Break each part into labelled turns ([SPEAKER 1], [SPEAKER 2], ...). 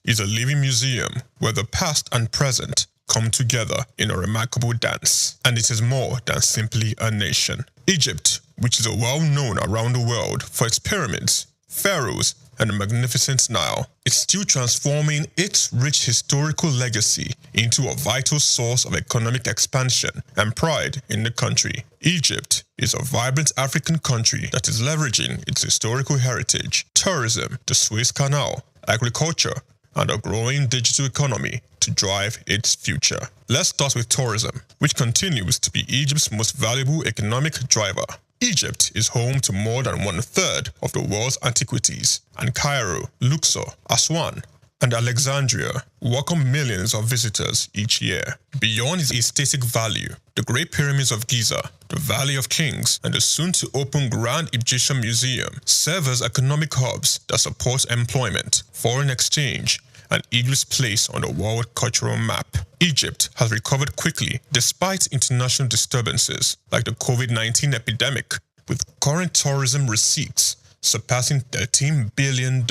[SPEAKER 1] is a living museum where the past and present come together in a remarkable dance. And it is more than simply a nation. Egypt, which is well known around the world for its pyramids, pharaohs, and the magnificent Nile, is still transforming its rich historical legacy into a vital source of economic expansion and pride in the country. Egypt is a vibrant African country that is leveraging its historical heritage, tourism, the Suez Canal, agriculture, and a growing digital economy to drive its future. Let's start with tourism, which continues to be Egypt's most valuable economic driver. Egypt is home to more than 1/3 of the world's antiquities, and Cairo, Luxor, Aswan, and Alexandria welcome millions of visitors each year. Beyond its aesthetic value, the Great Pyramids of Giza, the Valley of Kings, and the soon-to-open Grand Egyptian Museum serve as economic hubs that support employment, foreign exchange, and Egypt's place on the world cultural map. Egypt has recovered quickly despite international disturbances like the COVID-19 epidemic, with current tourism receipts surpassing $13 billion.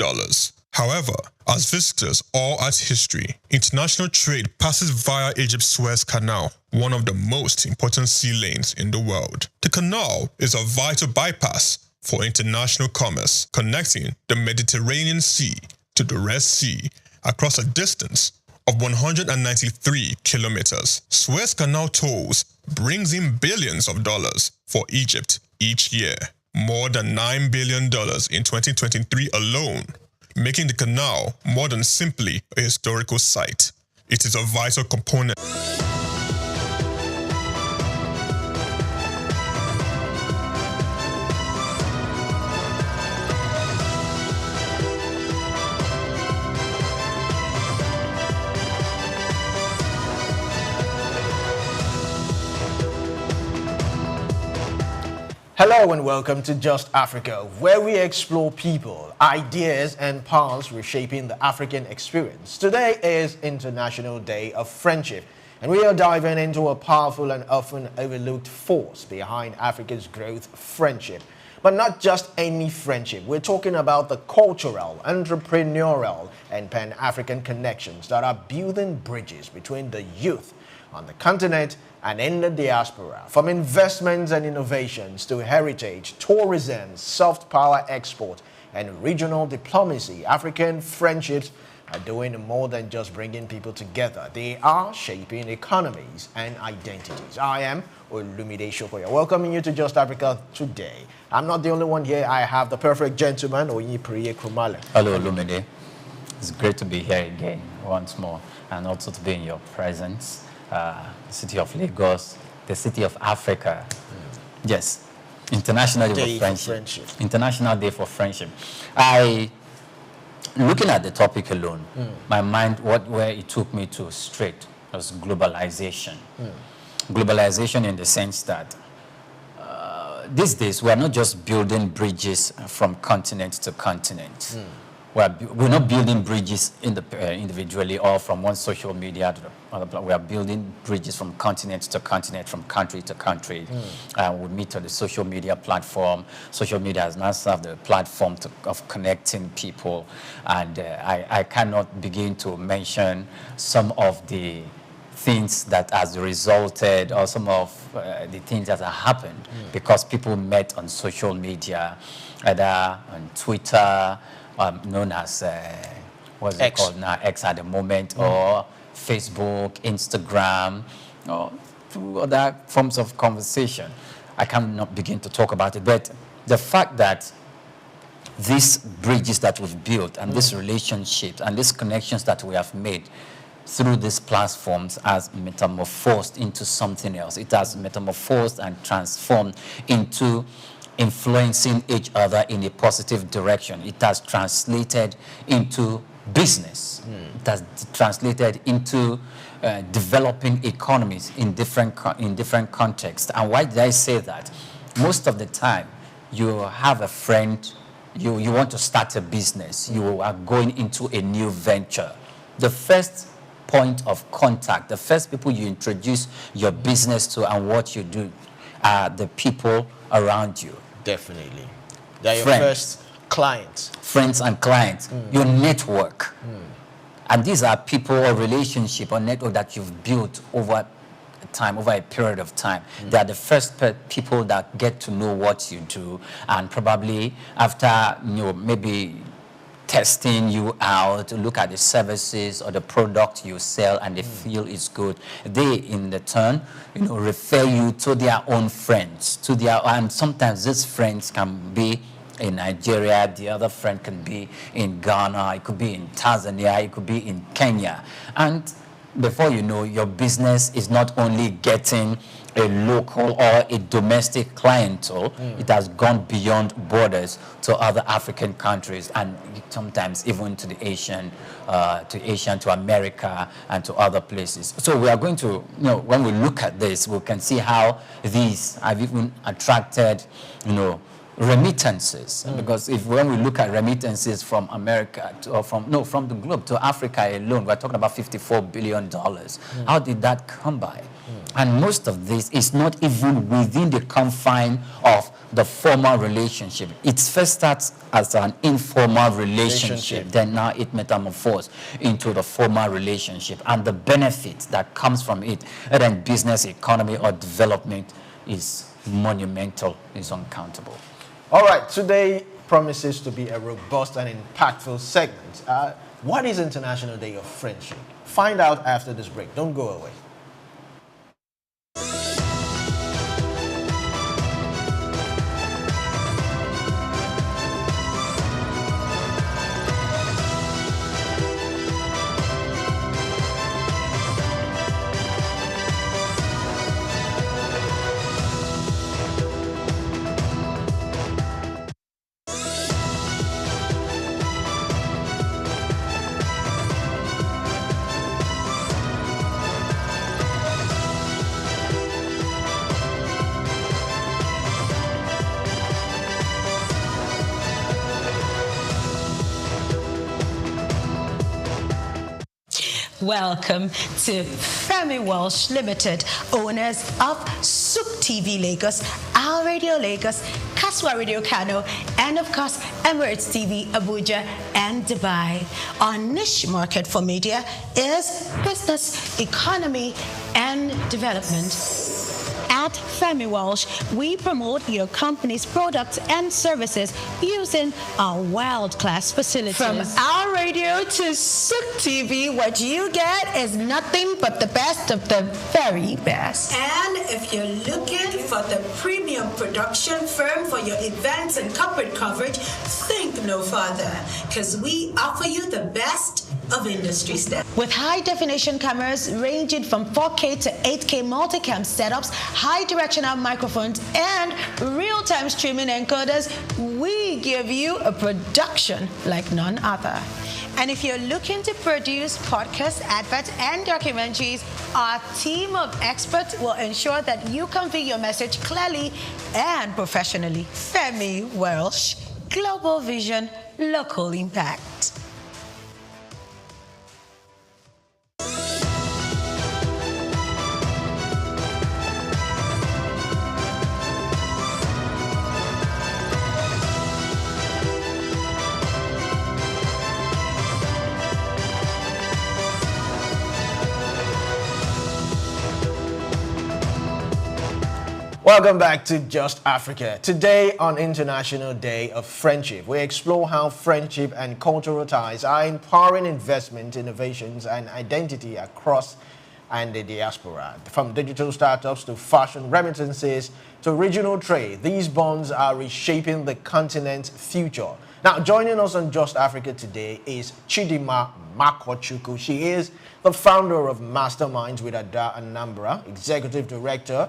[SPEAKER 1] However, as visitors all at history, international trade passes via Egypt's Suez Canal, one of the most important sea lanes in the world. The canal is a vital bypass for international commerce, connecting the Mediterranean Sea to the Red Sea across a distance of 193 kilometers. Suez Canal tolls brings in billions of dollars for Egypt each year, more than $9 billion in 2023 alone, making the canal more than simply a historical site. It is a vital component.
[SPEAKER 2] Hello and welcome to Just Africa, where we explore people, ideas, and paths reshaping the African experience. Today is International Day of Friendship, and we are diving into a powerful and often overlooked force behind Africa's growth: friendship. But not just any friendship. We're talking about the cultural, entrepreneurial, and Pan-African connections that are building bridges between the youth on the continent and in the diaspora. From investments and innovations to heritage, tourism, soft power export, and regional diplomacy, African friendships are doing more than just bringing people together. They are shaping economies and identities. I am Olumide Shokoya, welcoming you to Just Africa today. I'm not the only one here. I have the perfect gentleman, Onyipriye Krumale.
[SPEAKER 3] Hello, Olumide. It's great to be here again once more, and also to be in your presence. The city of Lagos, the city of Africa. Yes, International Day for Friendship. International Day for Friendship. Looking at the topic alone, my mind, where it took me to straight was globalization. Globalization in the sense that these days we are not just building bridges from continent to continent. We're not building bridges individually or from one social media to the other. We are building bridges from continent to continent, from country to country. We meet on the social media platform. Social media has now served the platform of connecting people. And I cannot begin to mention some of the things that has resulted, or some of the things that have happened because people met on social media, either on Twitter, known as, what's it called now, X at the moment, or Facebook, Instagram, or through other forms of conversation. I cannot begin to talk about it, but the fact that these bridges that we've built and these relationships and these connections that we have made through these platforms has metamorphosed into something else. It has metamorphosed and transformed into influencing each other in a positive direction. It has translated into business. It has translated into developing economies in different contexts. And why did I say that? Most of the time, you have a friend, you want to start a business, you are going into a new venture. The first point of contact, the first people you introduce your business to and what you do are the people around you.
[SPEAKER 2] Definitely. They're your first clients.
[SPEAKER 3] Friends and clients. Your network. And these are people or relationship or network that you've built over time, over a period of time. They are the first people that get to know what you do, and probably after maybe testing you out, look at the services or the product you sell, and they feel it's good, they in the turn refer you to their own friends, and sometimes these friends can be in Nigeria, the other friend can be in Ghana, it could be in Tanzania, it could be in Kenya. And before you know, your business is not only getting a local or a domestic clientele, it has gone beyond borders to other African countries, and sometimes even to the Asian, to America, and to other places. So we are going to, when we look at this, we can see how these have even attracted, remittances, because when we look at remittances from America from the globe to Africa alone, we're talking about $54 billion. How did that come by? And most of this is not even within the confine of the formal relationship. It first starts as an informal relationship, then now it metamorphoses into the formal relationship, and the benefit that comes from it, whether in business, economy, or development, is monumental, is uncountable.
[SPEAKER 2] All right, today promises to be a robust and impactful segment. What is International Day of Friendship? Find out after this break. Don't go away.
[SPEAKER 4] Welcome to Femi Walsh Limited, owners of Souk TV Lagos, Our Radio Lagos, Kaswa Radio Kano, and of course Emirates TV Abuja and Dubai. Our niche market for media is business, economy, and development. At Femi Walsh, we promote your company's products and services using our world-class facilities. From Our Radio to Souk TV, what you get is nothing but the best of the very best.
[SPEAKER 5] And if you're looking for the premium production firm for your events and corporate coverage, think no further, because we offer you the best of industry standards.
[SPEAKER 4] With high-definition cameras ranging from 4K to 8K multicam setups, high-directional microphones, and real-time streaming encoders, we give you a production like none other. And if you're looking to produce podcasts, adverts, and documentaries, our team of experts will ensure that you convey your message clearly and professionally. Femi Walsh, Global Vision, Local Impact.
[SPEAKER 2] Welcome back to Just Africa. Today on International Day of Friendship, we explore how friendship and cultural ties are empowering investment, innovations, and identity across and the diaspora. From digital startups to fashion remittances to regional trade, these bonds are reshaping the continent's future. Now, joining us on Just Africa today is Chidima Makochuku. She is the founder of Masterminds with Ada Anambra, executive director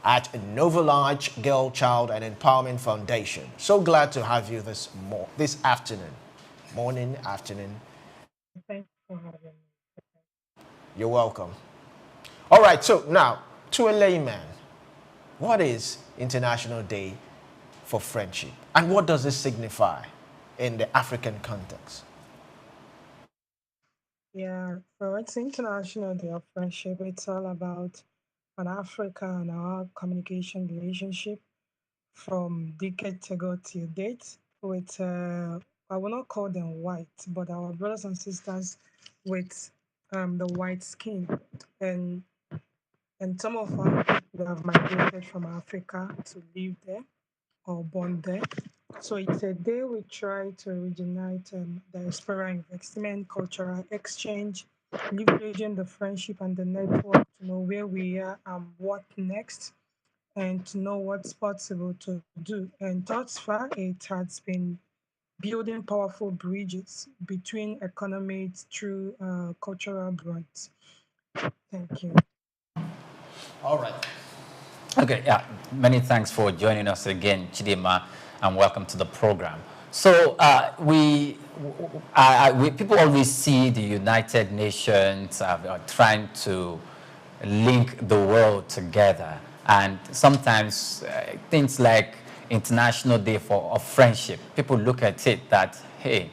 [SPEAKER 2] at Novolage Girl, Child and Empowerment Foundation. So glad to have you this afternoon.
[SPEAKER 6] Thanks for having me.
[SPEAKER 2] You're welcome. All right, so now, to a layman, what is International Day for Friendship? And what does this signify in the African context?
[SPEAKER 6] Yeah, so it's International Day of Friendship. It's all about an Africa and our communication relationship from decades ago till date with I will not call them white, but our brothers and sisters with the white skin, and some of our people have migrated from Africa to live there or born there. So it's a day we try to originate diaspora investment, cultural exchange, leveraging the friendship and the network to know where we are and what next, and to know what's possible to do. And thus far, it has been building powerful bridges between economies through cultural bonds. Thank you.
[SPEAKER 2] All right.
[SPEAKER 3] Okay, yeah, many thanks for joining us again, Chidima, and welcome to the program. So people always see the United Nations trying to link the world together, and sometimes things like International Day of Friendship, people look at it that, hey,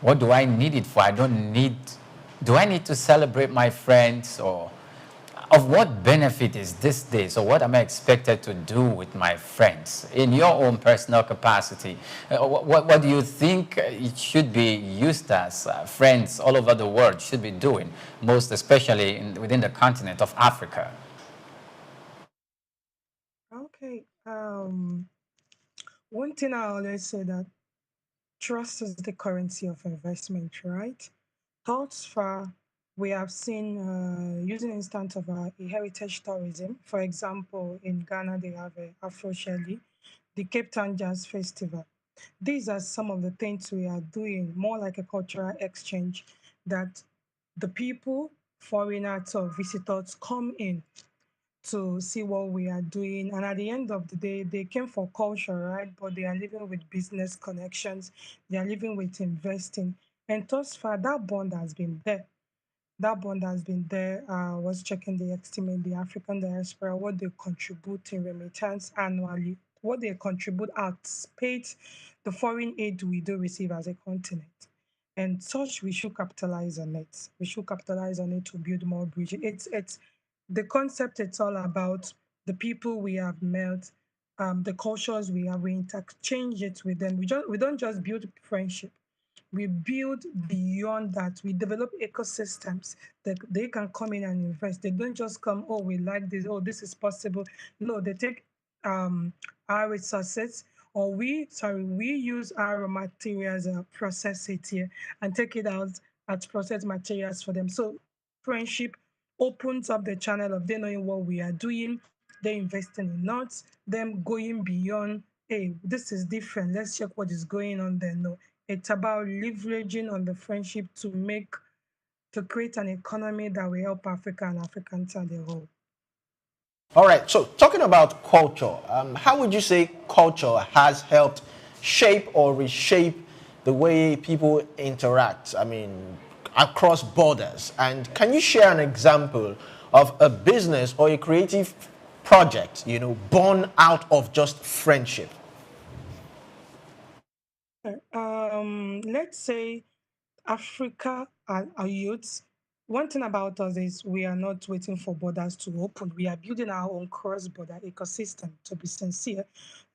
[SPEAKER 3] what do I need it for? Do I need to celebrate my friends, or of what benefit is this day? So what am I expected to do with my friends in your own personal capacity? What do you think it should be used as? Friends all over the world should be doing, most especially within the continent of Africa.
[SPEAKER 6] Okay. One thing I always say that trust is the currency of investment, right? Thus far, we have seen using instance of a heritage tourism. For example, in Ghana, they have a Afro Shelley, the Cape Town Jazz Festival. These are some of the things we are doing, more like a cultural exchange, that the people, foreigners or visitors, come in to see what we are doing. And at the end of the day, they came for culture, right? But they are living with business connections, they are living with investing. And thus far, that bond has been there. That bond has been there. I was checking the estimate, the African diaspora, what they contribute in remittance annually, what they contribute outpaid the foreign aid we do receive as a continent. And such we should capitalize on it. We should capitalize on it to build more bridges. It's the concept. It's all about the people we have met, the cultures we have. We interchange it with them. We don't just build friendship, we build beyond that. We develop ecosystems that they can come in and invest. They don't just come, oh, we like this, oh, this is possible. No, they take um, our resources, or we use our raw materials, process it here, and take it out as processed materials for them. So friendship opens up the channel of them knowing what we are doing, they investing in us, them going beyond, hey, this is different. Let's check what is going on there. No, it's about leveraging on the friendship to create an economy that will help Africa and Africans as a whole.
[SPEAKER 2] All right. So, talking about culture, how would you say culture has helped shape or reshape the way people interact? I mean, across borders. And can you share an example of a business or a creative project, born out of just friendship?
[SPEAKER 6] Let's say Africa and our youths. One thing about us is we are not waiting for borders to open. We are building our own cross-border ecosystem. To be sincere,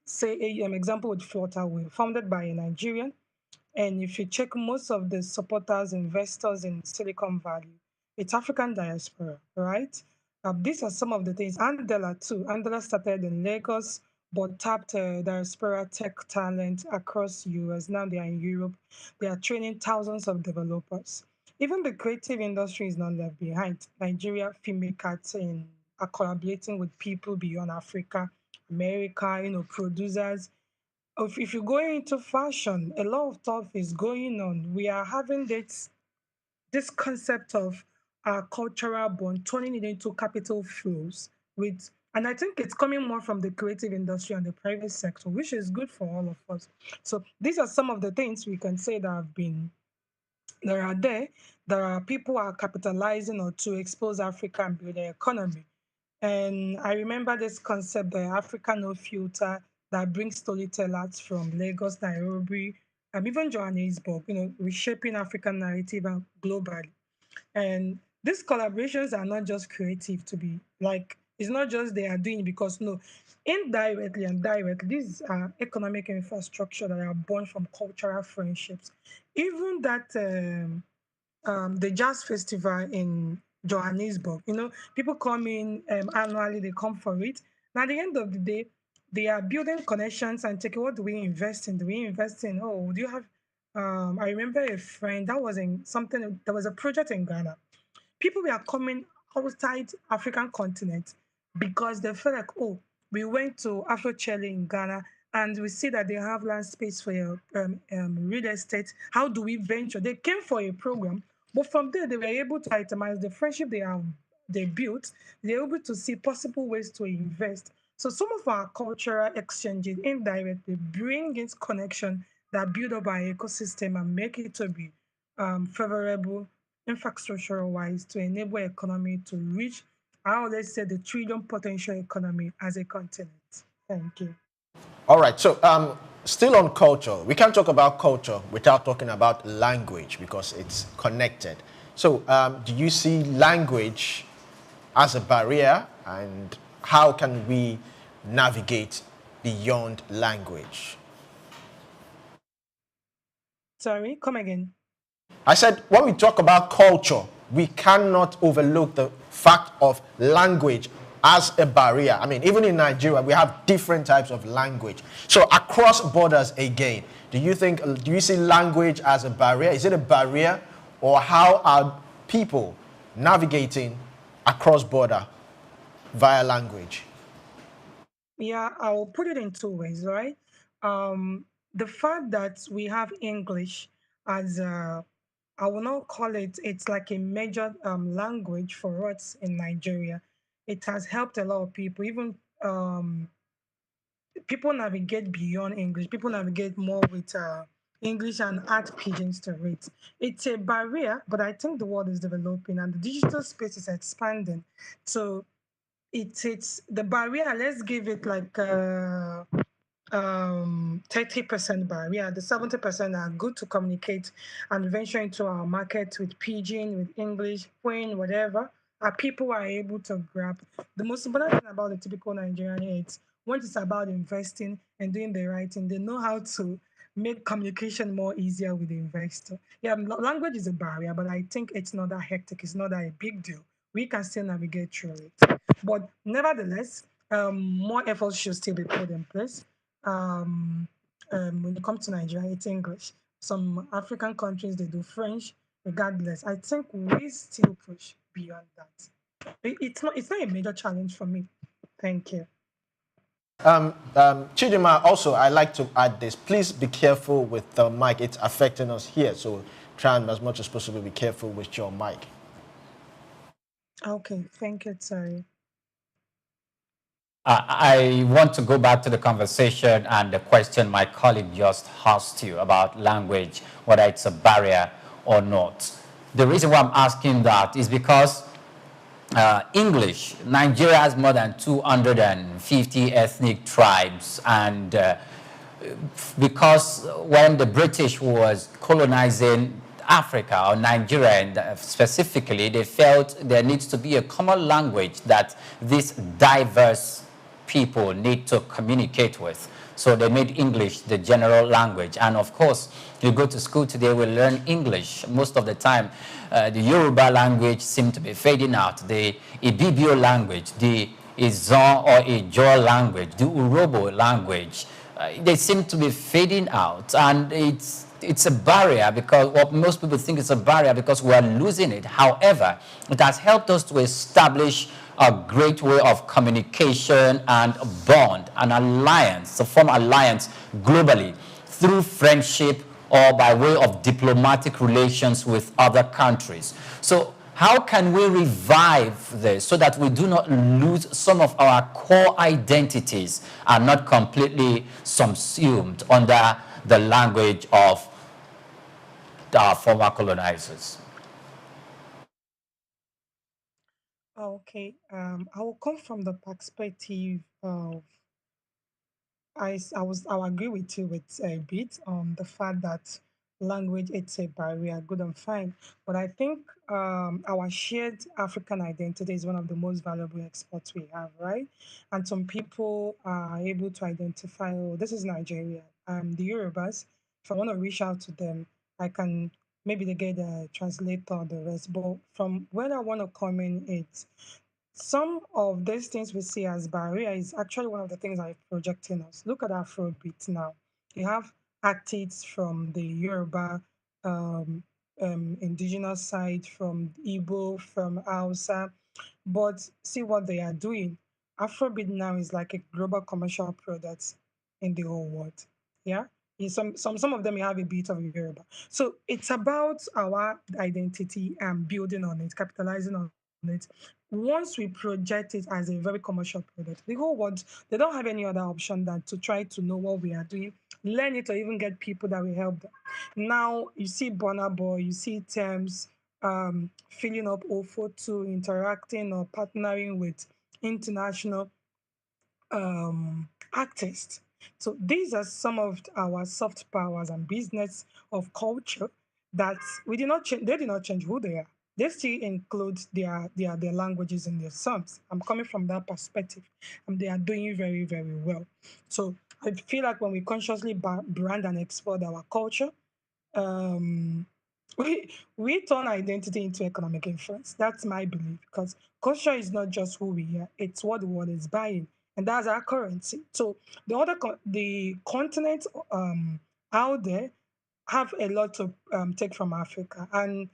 [SPEAKER 6] say an example with Flutterwave, founded by a Nigerian. And if you check most of the supporters, investors in Silicon Valley, it's African diaspora, right? These are some of the things. Andela too. Andela started in Lagos, but tapped diaspora tech talent across US. Now they are in Europe. They are training thousands of developers. Even the creative industry is not left behind. Nigeria filmmakers are collaborating with people beyond Africa, America, producers. If you go into fashion, a lot of stuff is going on. We are having this concept of our cultural bond, turning it into capital flows with, and I think it's coming more from the creative industry and the private sector, which is good for all of us. So these are some of the things we can say that are there. There are people are capitalizing or to expose Africa and build their economy. And I remember this concept, the Africa No Filter, that brings storytellers from Lagos, Nairobi, and even Johannesburg, reshaping African narrative globally. And these collaborations are not just creative to be like It's not just they are doing it because no, indirectly and directly, these are economic infrastructure that are born from cultural friendships. Even that the jazz festival in Johannesburg. People come in annually, they come for it. Now, at the end of the day, they are building connections and taking what do we invest in? Do we invest in? Oh, do you have? I remember a friend that was in something. There was a project in Ghana. People were coming outside African continent because they felt like, oh, we went to Afro in Ghana and we see that they have land space for real estate. How do we venture? They came for a program, but from there they were able to itemize the friendship they built. They were able to see possible ways to invest. So some of our cultural exchanges indirectly bring in connection that build up our ecosystem and make it to be favorable infrastructure wise to enable economy to reach, I always say, the trillion potential economy as a continent. Thank you.
[SPEAKER 2] All right. So, still on culture, we can't talk about culture without talking about language because it's connected. So, do you see language as a barrier, and how can we navigate beyond language?
[SPEAKER 6] Sorry, come again.
[SPEAKER 2] I said, when we talk about culture, we cannot overlook the fact of language as a barrier. I mean, even in Nigeria, we have different types of language. So across borders again, do you see language as a barrier? Is it a barrier, or how are people navigating across border via language?
[SPEAKER 6] Yeah, I'll put it in two ways, right? The fact that we have English as a, I will not call it, it's like a major language for us in Nigeria. It has helped a lot of people, even people navigate beyond English. People navigate more with English and add pigeons to it. It's a barrier, but I think the world is developing and the digital space is expanding. So it's the barrier. Let's give it like 30% barrier. The 70% are good to communicate and venture into our market with pidgin, with English, Queen, whatever. People are able to grab. The most important thing about the typical Nigerian is when it's about investing and doing the right thing, they know how to make communication more easier with the investor. Yeah, language is a barrier, but I think it's not that hectic. It's not that a big deal. We can still navigate through it. But nevertheless, more efforts should still be put in place. When it comes to Nigeria, it's English. Some African countries they do French. Regardless, I think we still push beyond that. It's not a major challenge for me. Thank you.
[SPEAKER 2] Chidima, also, I like to add this. Please be careful with the mic. It's affecting us here. So try and, as much as possible, be careful with your mic.
[SPEAKER 6] Okay, thank you, sorry.
[SPEAKER 3] I want to go back to the conversation and the question my colleague just asked you about language, whether it's a barrier or not. The reason why I'm asking that is because English, Nigeria has more than 250 ethnic tribes, and because when the British was colonizing Africa or Nigeria and specifically, they felt there needs to be a common language that these diverse people need to communicate with. So they made English the general language. And of course, you go to school today, we learn English. Most of the time, the Yoruba language seems to be fading out. The Ibibio language, the Izon or Ijo language, the Urobo language, they seem to be fading out. And it's a barrier because what most people think is a barrier because we are losing it. However, it has helped us to establish a great way of communication and a bond, an alliance, to form alliance globally through friendship or by way of diplomatic relations with other countries. So how can we revive this so that we do not lose some of our core identities and not completely subsumed under the language of our former colonizers?
[SPEAKER 6] Okay, I will come from the perspective of I'll agree with you with a bit on the fact that language it's a barrier, good and fine. But I think our shared African identity is one of the most valuable exports we have, right? And some people are able to identify, oh, this is Nigeria. The Yorubas, if I want to reach out to them, I can maybe they get a translator or the rest. But from where I want to come in, it's some of these things we see as barrier is actually one of the things that are projecting us. Look at Afrobeat now. You have artists from the Yoruba um, indigenous side, from Igbo, from Hausa, but see what they are doing. Afrobeat now is like a global commercial product in the whole world. Yeah. Some of them you have a bit of Yoruba. So it's about our identity and building on it, capitalizing on it. Once we project it as a very commercial product, the whole world, they don't have any other option than to try to know what we are doing, learn it, or even get people that will help them. Now you see Burna Boy, you see Thames filling up OFO2, interacting or partnering with international artists. So these are some of our soft powers and business of culture that we did not change. They did not change who they are. They still include their languages in their songs. I'm coming from that perspective, and they are doing very very well. So I feel like when we consciously brand and export our culture, um, we turn identity into economic influence. That's my belief because culture is not just who we are; it's what the world is buying, and that's our currency. So the continent out there have a lot to take from Africa, and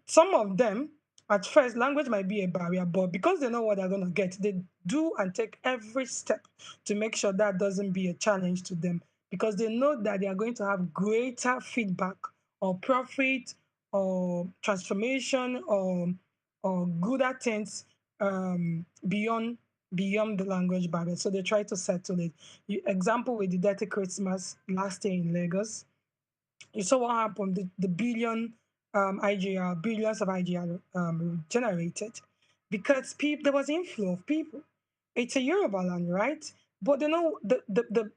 [SPEAKER 6] some of them at first language might be a barrier, but because they know what they're going to get, they do and take every step to make sure that doesn't be a challenge to them because they know that they are going to have greater feedback or profit or transformation or gooder things beyond the language barrier. So they try to settle it. Example with the Dirty Christmas last year in Lagos, you saw what happened, the IGR, billions of IGR generated because people there was inflow of people. It's a Yoruba land, right? But you know the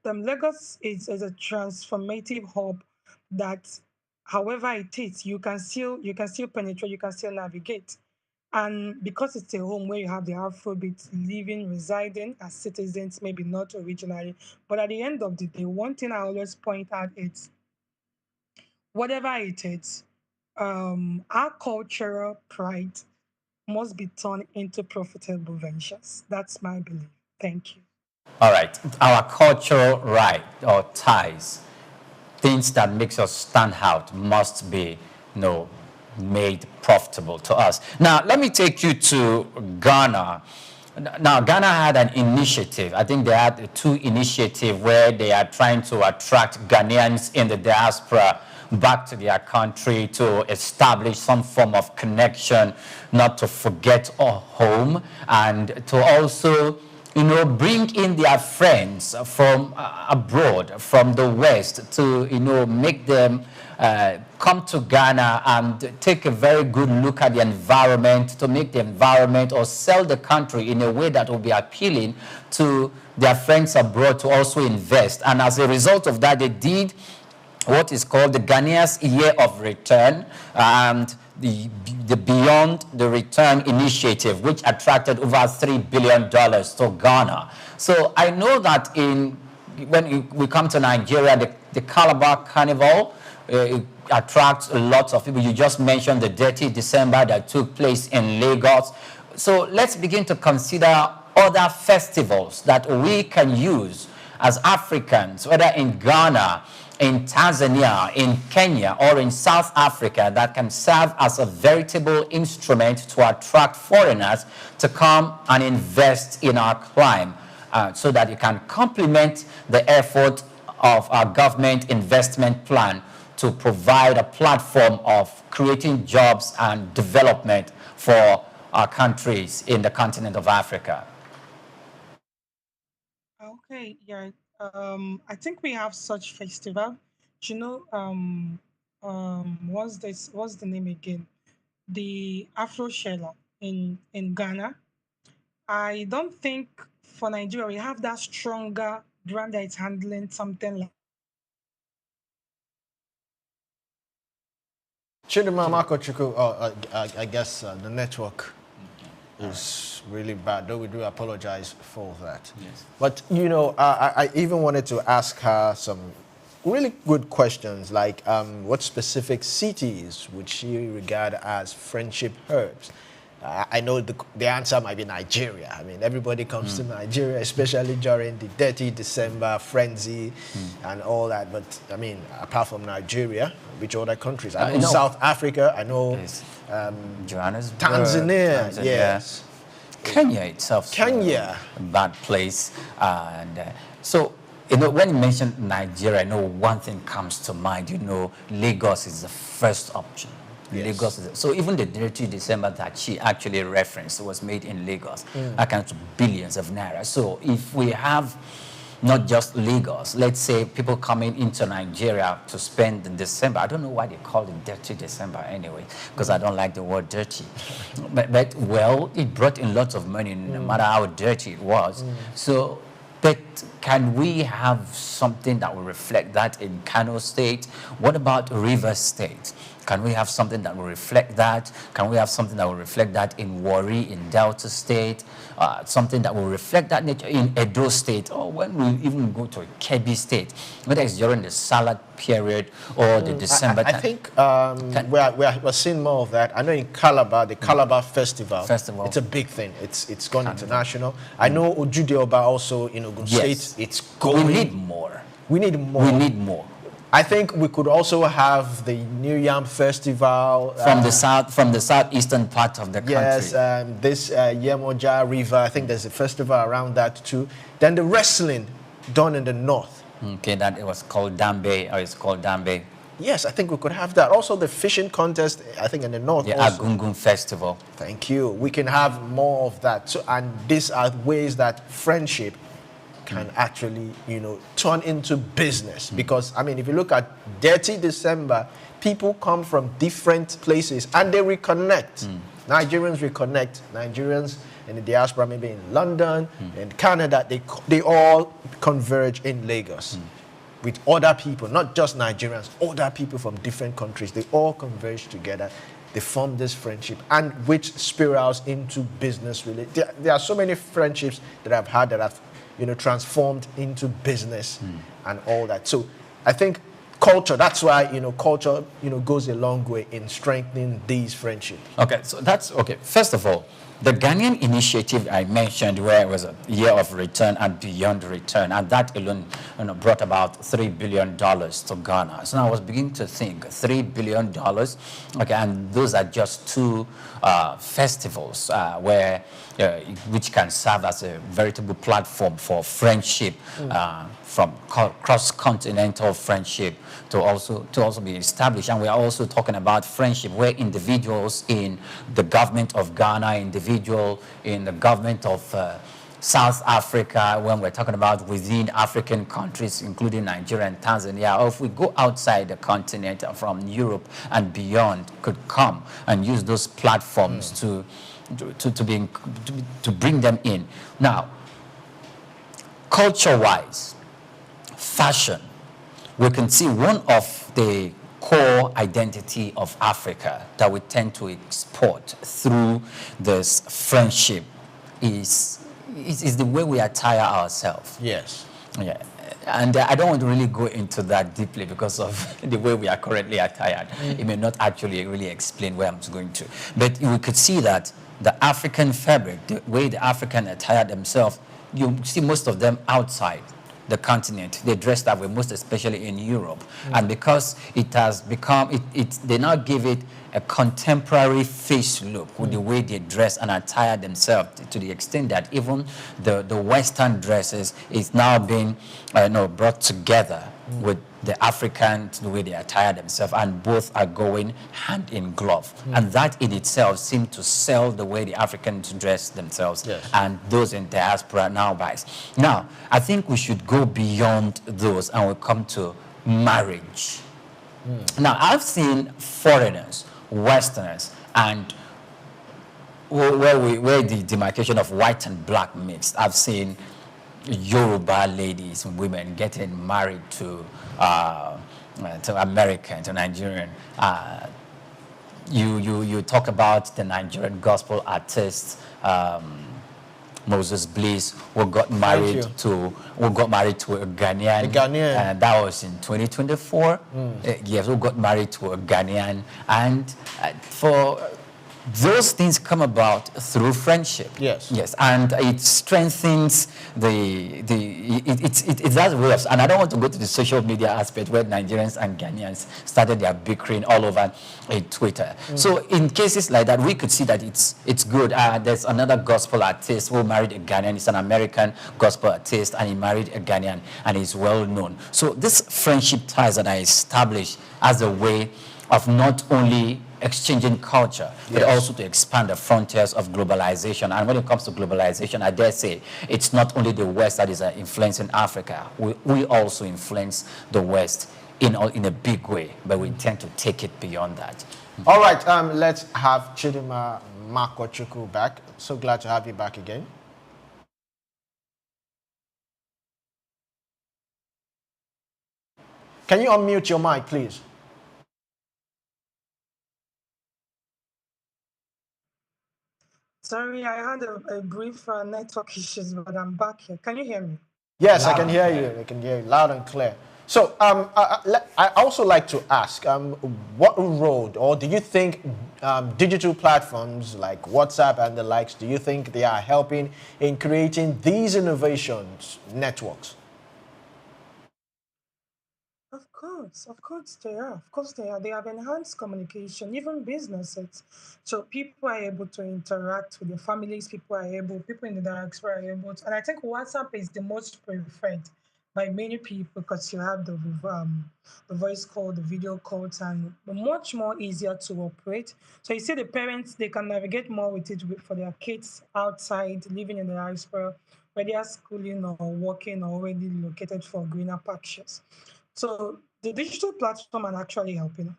[SPEAKER 6] Lagos is a transformative hub that however it is, you can still penetrate, you can still navigate. And because it's a home where you have the Afrobeats living, residing as citizens, maybe not originally, but at the end of the day, one thing I always point out is whatever it is, our cultural pride must be turned into profitable ventures. That's my belief. Thank you.
[SPEAKER 3] All right, our cultural right or ties, things that makes us stand out must be, made profitable to us. Now, let me take you to Ghana. Now, Ghana had an initiative. I think they had two initiatives where they are trying to attract Ghanaians in the diaspora back to their country to establish some form of connection, not to forget our home, and to also bring in their friends from abroad, from the West, to, make them come to Ghana and take a very good look at the environment, to make the environment or sell the country in a way that will be appealing to their friends abroad to also invest. And as a result of that, they did what is called the Ghanaians Year of Return and the Beyond the Return initiative, which attracted over $3 billion to Ghana. So I know that when we come to Nigeria, the Calabar Carnival attracts lots of people. You just mentioned the Dirty December that took place in Lagos. So let's begin to consider other festivals that we can use as Africans, whether in Ghana, in Tanzania, in Kenya, or in South Africa, that can serve as a veritable instrument to attract foreigners to come and invest in our climb, so that it can complement the effort of our government investment plan to provide a platform of creating jobs and development for our countries in the continent of Africa.
[SPEAKER 6] Okay, yeah. I think we have such festival. Do you know, what's the name again? The Afro Shella in Ghana. I don't think for Nigeria we have that stronger brand that is handling something like
[SPEAKER 2] Chidima Makochuku, I guess the network is really bad, though we do apologize for that.
[SPEAKER 3] Yes.
[SPEAKER 2] But, you know, I even wanted to ask her some really good questions, like what specific cities would she regard as friendship hubs? I know the answer might be Nigeria. I mean, everybody comes to Nigeria, especially during the dirty December frenzy and all that. But, I mean, apart from Nigeria, which other countries? I know South Africa, I know
[SPEAKER 3] Johannesburg,
[SPEAKER 2] Tanzania, yes.
[SPEAKER 3] Kenya itself.
[SPEAKER 2] Kenya.
[SPEAKER 3] A bad place. And so, you know, when you mention Nigeria, I know one thing comes to mind. You know, Lagos is the first option. Yes. Lagos is, so even the dirty December that she actually referenced was made in Lagos. Accounts to billions of naira. So if we have not just Lagos, let's say people coming into Nigeria to spend in December. I don't know why they call it dirty December anyway, because I don't like the word dirty. But well, it brought in lots of money, no matter how dirty it was. So, but can we have something that will reflect that in Kano State? What about Rivers State? Can we have something that will reflect that? Can we have something that will reflect that in Warri, in Delta State? Something that will reflect that nature in Edo State, or when we even go to Kebbi State, whether it's during the salad period or the December time.
[SPEAKER 2] I think we're seeing more of that. I know in Calabar, the Calabar Festival, it's a big thing. It's gone international. I know Ojude Oba also in Ogun State. It's going.
[SPEAKER 3] We need more.
[SPEAKER 2] We need more.
[SPEAKER 3] We need more.
[SPEAKER 2] I think we could also have the New Yam Festival
[SPEAKER 3] from the southeastern part of the country.
[SPEAKER 2] Yes, this Yemoja River. I think there's a festival around that too. Then the wrestling done in the north.
[SPEAKER 3] Okay, that it was called Dambe, or it's called Dambe.
[SPEAKER 2] Yes, I think we could have that. Also, the fishing contest. I think in the north.
[SPEAKER 3] The Agungun Festival.
[SPEAKER 2] Thank you. We can have more of that. So, and these are ways that friendship can actually, you know, turn into business. Because, I mean, if you look at Dirty December, people come from different places and they reconnect. Nigerians reconnect. Nigerians in the diaspora, maybe in London, in Canada, they all converge in Lagos with other people, not just Nigerians, other people from different countries. They all converge together. They form this friendship, and which spirals into business. There are so many friendships that I've had that have, you know, transformed into business and all that. So I think culture, that's why, you know, culture, you know, goes a long way in strengthening these friendships.
[SPEAKER 3] Okay, so that's okay. First of all, the Ghanaian initiative I mentioned, where it was a year of return and beyond return, and that alone, you know, brought about $3 billion to Ghana. So now I was beginning to think, $3 billion, okay, and those are just two festivals which can serve as a veritable platform for friendship, from cross-continental friendship to also be established. And we are also talking about friendship where individuals in the government of Ghana, individual in the government of South Africa, when we're talking about within African countries, including Nigeria and Tanzania, or if we go outside the continent from Europe and beyond, could come and use those platforms to bring them in. Now, culture-wise, fashion, we can see one of the core identity of Africa that we tend to export through this friendship is the way we attire ourselves.
[SPEAKER 2] Yes.
[SPEAKER 3] Yeah. And I don't want to really go into that deeply because of the way we are currently attired. It may not actually really explain where I'm going to. But we could see that the African fabric, the way the African attire themselves, you see most of them outside the continent. They dress that way, most especially in Europe. And because it has become, they now give it a contemporary face look with the way they dress and attire themselves, to the extent that even the Western dresses is now being brought together with the African, the way they attire themselves, and both are going hand in glove. And that in itself seems to sell the way the Africans dress themselves, and those in diaspora now buys. Now, I think we should go beyond those and we'll come to marriage. Now, I've seen foreigners, Westerners, and where the demarcation of white and black mixed. I've seen Yoruba ladies and women getting married to American, to Nigerian you talk about the Nigerian gospel artist Moses Bliss, who got married to a Ghanaian.
[SPEAKER 2] A Ghanaian.
[SPEAKER 3] And that was in 2024. Yes, who got married to a Ghanaian, and for those things come about through friendship.
[SPEAKER 2] Yes.
[SPEAKER 3] Yes, and it strengthens it does worse. And I don't want to go to the social media aspect where Nigerians and Ghanaians started their bickering all over Twitter. So in cases like that, we could see that it's good. There's another gospel artist who married a Ghanaian. He's an American gospel artist, and he married a Ghanaian, and he's well known. So this friendship ties that I established as a way of not only exchanging culture, but also to expand the frontiers of globalization. And when it comes to globalization, I dare say it's not only the West that is influencing Africa. We also influence the West in a big way, but we intend to take it beyond that.
[SPEAKER 2] All right, let's have Chidima Makochukwu back. So glad to have you back again. Can you unmute your mic, please?
[SPEAKER 6] Sorry, I had a brief network issues, but I'm back here. Can you hear me?
[SPEAKER 2] Yes, I can hear you. I can hear you loud and clear. So I also like to ask, what role, or do you think digital platforms like WhatsApp and the likes, do you think they are helping in creating these innovations networks?
[SPEAKER 6] Of course they are. Of course they are. They have enhanced communication, even businesses. So people are able to interact with their families. People in the diaspora are able to. And I think WhatsApp is the most preferred by many people because you have the voice call, the video calls, and much more easier to operate. So you see the parents, they can navigate more with it for their kids outside, living in the diaspora, whether they are schooling or working or already located for greener pastures. So the digital platform are actually helping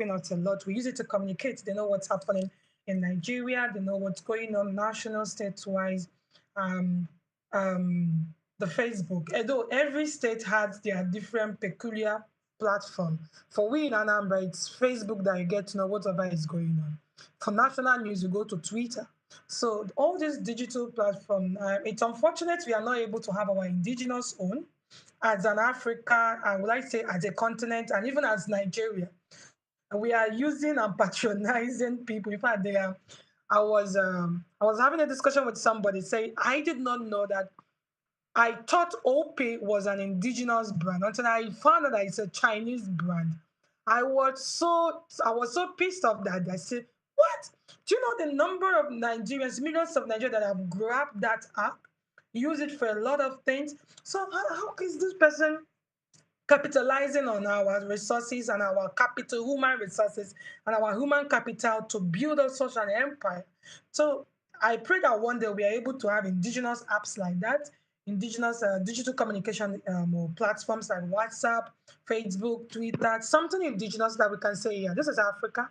[SPEAKER 6] us a lot. We use it to communicate. They know what's happening in Nigeria. They know what's going on national, state-wise. The Facebook. Although every state has their different peculiar platform. For we in Anambra, it's Facebook that you get to know whatever is going on. For national news, you go to Twitter. So all these digital platform, it's unfortunate we are not able to have our indigenous own as an Africa, and would I say as a continent, and even as Nigeria. We are using and patronizing people. In fact, I was having a discussion with somebody saying I did not know that. I thought OP was an indigenous brand until I found out that it's a Chinese brand. I was so pissed off that I said, "What? Do you know the number of Nigerians, millions of Nigerians that have grabbed that app, use it for a lot of things? So how is this person capitalizing on our resources and our capital, human resources, and our human capital to build up such an empire?" So I pray that one day we are able to have indigenous apps like that, indigenous digital communication platforms like WhatsApp, Facebook, Twitter, something indigenous that we can say, yeah, this is Africa,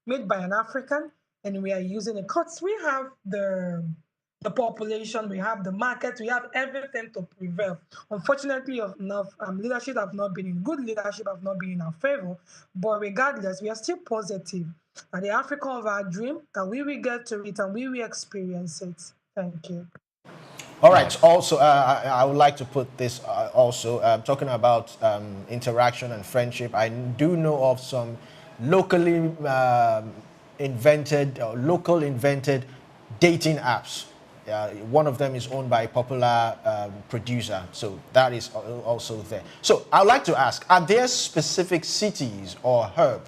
[SPEAKER 6] made by an African, and we are using it because we have the population, we have the market, we have everything to prevail. Unfortunately, enough leadership have not been in good leadership have not been in our favor. But regardless, we are still positive that the Africa of our dream, that we will get to it and we will experience it. Thank you.
[SPEAKER 2] All right. Also, I would like to put this also talking about interaction and friendship. I do know of some locally local invented dating apps. One of them is owned by a popular producer, so that is also there. So I would like to ask, are there specific cities or hub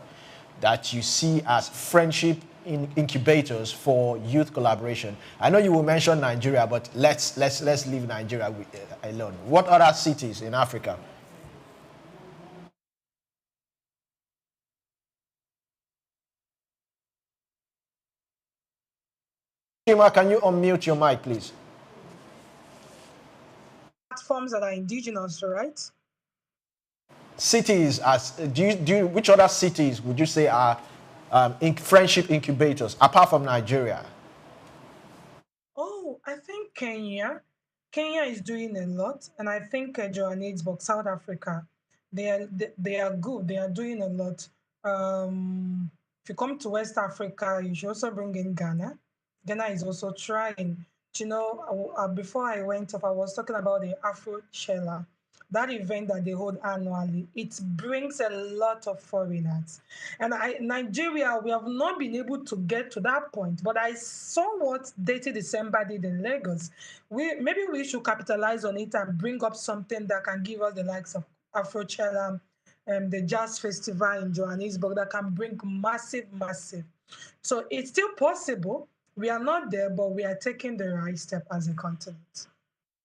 [SPEAKER 2] that you see as friendship incubators for youth collaboration? I know you will mention Nigeria, but let's leave Nigeria alone. What other cities in Africa? Shima, can you unmute your mic, please?
[SPEAKER 6] Platforms that are indigenous, right?
[SPEAKER 2] Cities, which other cities would you say are friendship incubators apart from Nigeria?
[SPEAKER 6] Oh, I think Kenya. Kenya is doing a lot, and I think Johannesburg, South Africa, they are good. They are doing a lot. If you come to West Africa, you should also bring in Ghana. Ghana is also trying. Before I went off, I was talking about the Afro Chella, that event that they hold annually. It brings a lot of foreigners. And Nigeria, we have not been able to get to that point. But I saw what Dating December did in Lagos. Maybe we should capitalize on it and bring up something that can give us the likes of Afrochella, the Jazz Festival in Johannesburg that can bring massive. So it's still possible. We are not there, but we are taking the right step as a continent.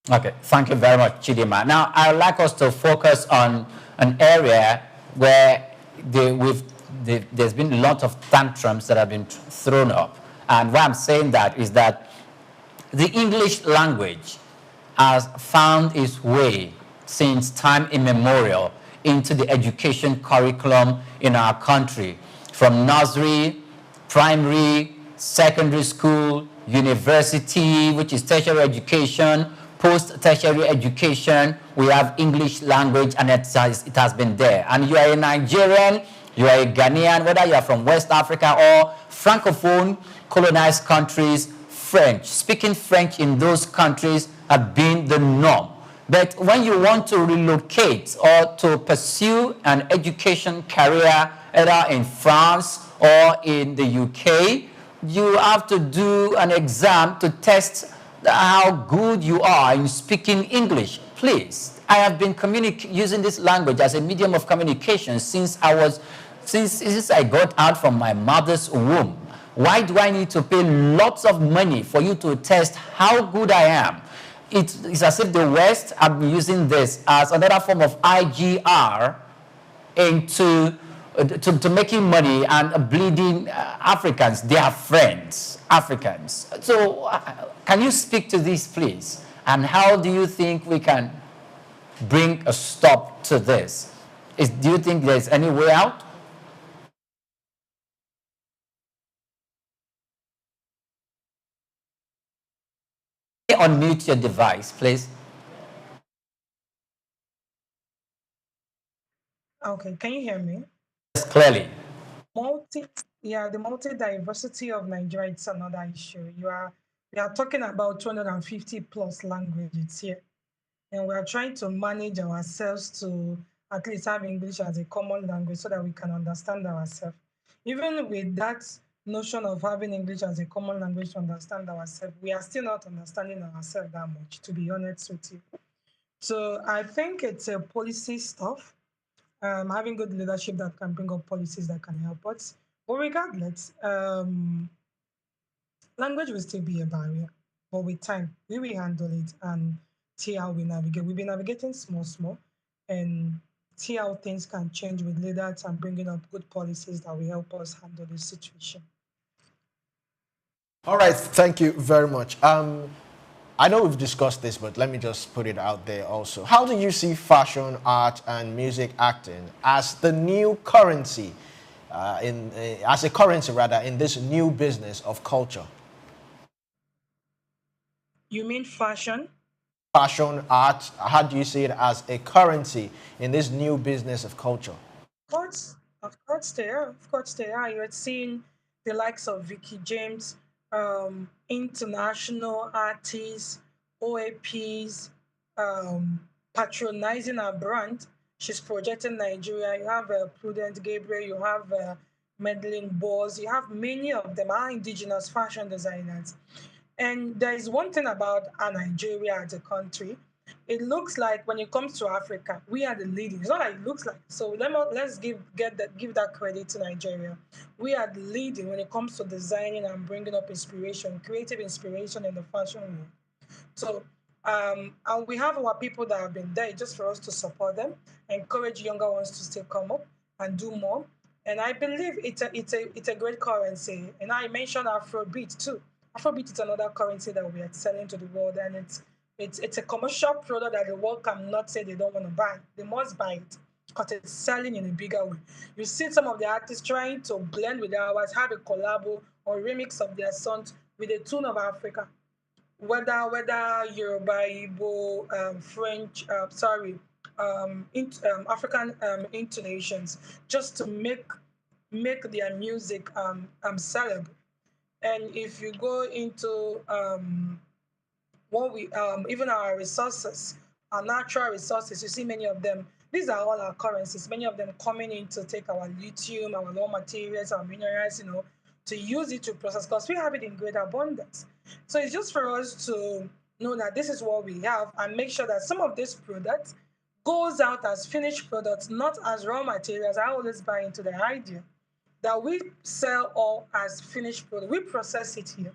[SPEAKER 3] Okay, thank you very much, Chidima. Now, I would like us to focus on an area where there's been a lot of tantrums that have been thrown up. And why I'm saying that is that the English language has found its way since time immemorial into the education curriculum in our country, from nursery, primary, secondary school, university, which is tertiary education, post-tertiary education. We have English language, and it has been there. And you are a Nigerian, you are a Ghanaian, whether you are from West Africa or Francophone colonized countries, French. Speaking French in those countries have been the norm. But when you want to relocate or to pursue an education career, either in France or in the UK, you have to do an exam to test how good you are in speaking English. Please, I have been using this language as a medium of communication since I got out from my mother's womb. Why do I need to pay lots of money for you to test how good I am? It's as if the West have been using this as another form of IGR into to making money and bleeding Africans, their friends, Africans. So can you speak to this, please? And how do you think we can bring a stop to this? Do you think there's any way out? Unmute your device, please.
[SPEAKER 6] Okay, can you hear me?
[SPEAKER 3] Yes, clearly.
[SPEAKER 6] The multi-diversity of Nigeria, it's another issue. We are talking about 250 plus languages here. And we are trying to manage ourselves to at least have English as a common language so that we can understand ourselves. Even with that notion of having English as a common language to understand ourselves, we are still not understanding ourselves that much, to be honest with you. So I think it's a policy stuff. Having good leadership that can bring up policies that can help us. But regardless, language will still be a barrier. But with time, we will handle it and see how we navigate. We've been navigating small, and see how things can change with leaders and bringing up good policies that will help us handle the situation.
[SPEAKER 2] All right, thank you very much. I know we've discussed this, but let me just put it out there also. How do you see fashion, art, and music acting as the new currency, as a currency rather, in this new business of culture?
[SPEAKER 6] You mean fashion?
[SPEAKER 2] Fashion, art, how do you see it as a currency in this new business of culture?
[SPEAKER 6] Of course they are. Of course they are. You're seeing the likes of Vicky James, international artists, OAPs, patronizing our brand. She's projecting Nigeria. You have Prudent Gabriel, you have Madeline Bose, you have many of them are indigenous fashion designers. And there is one thing about Nigeria as a country. It looks like when it comes to Africa, we are the leading. It's not like it looks like. So let's give that credit to Nigeria. We are the leading when it comes to designing and bringing up inspiration, creative inspiration in the fashion world. So and we have our people that have been there just for us to support them, encourage younger ones to still come up and do more. And I believe it's a great currency. And I mentioned Afrobeat too. Afrobeat is another currency that we are selling to the world, and it's a commercial product that the world cannot say they don't want to buy. They must buy it because it's selling in a bigger way. You see some of the artists trying to blend with ours, have a collabo or remix of their songs with a tune of Africa. Whether Yoruba, Igbo, French, African intonations, just to make their music sellable. And if you go into what we even our resources, our natural resources, you see many of them. These are all our currencies. Many of them coming in to take our lithium, our raw materials, our minerals, to use it to process because we have it in great abundance. So it's just for us to know that this is what we have and make sure that some of these products goes out as finished products, not as raw materials. I always buy into the idea that we sell all as finished product. We process it here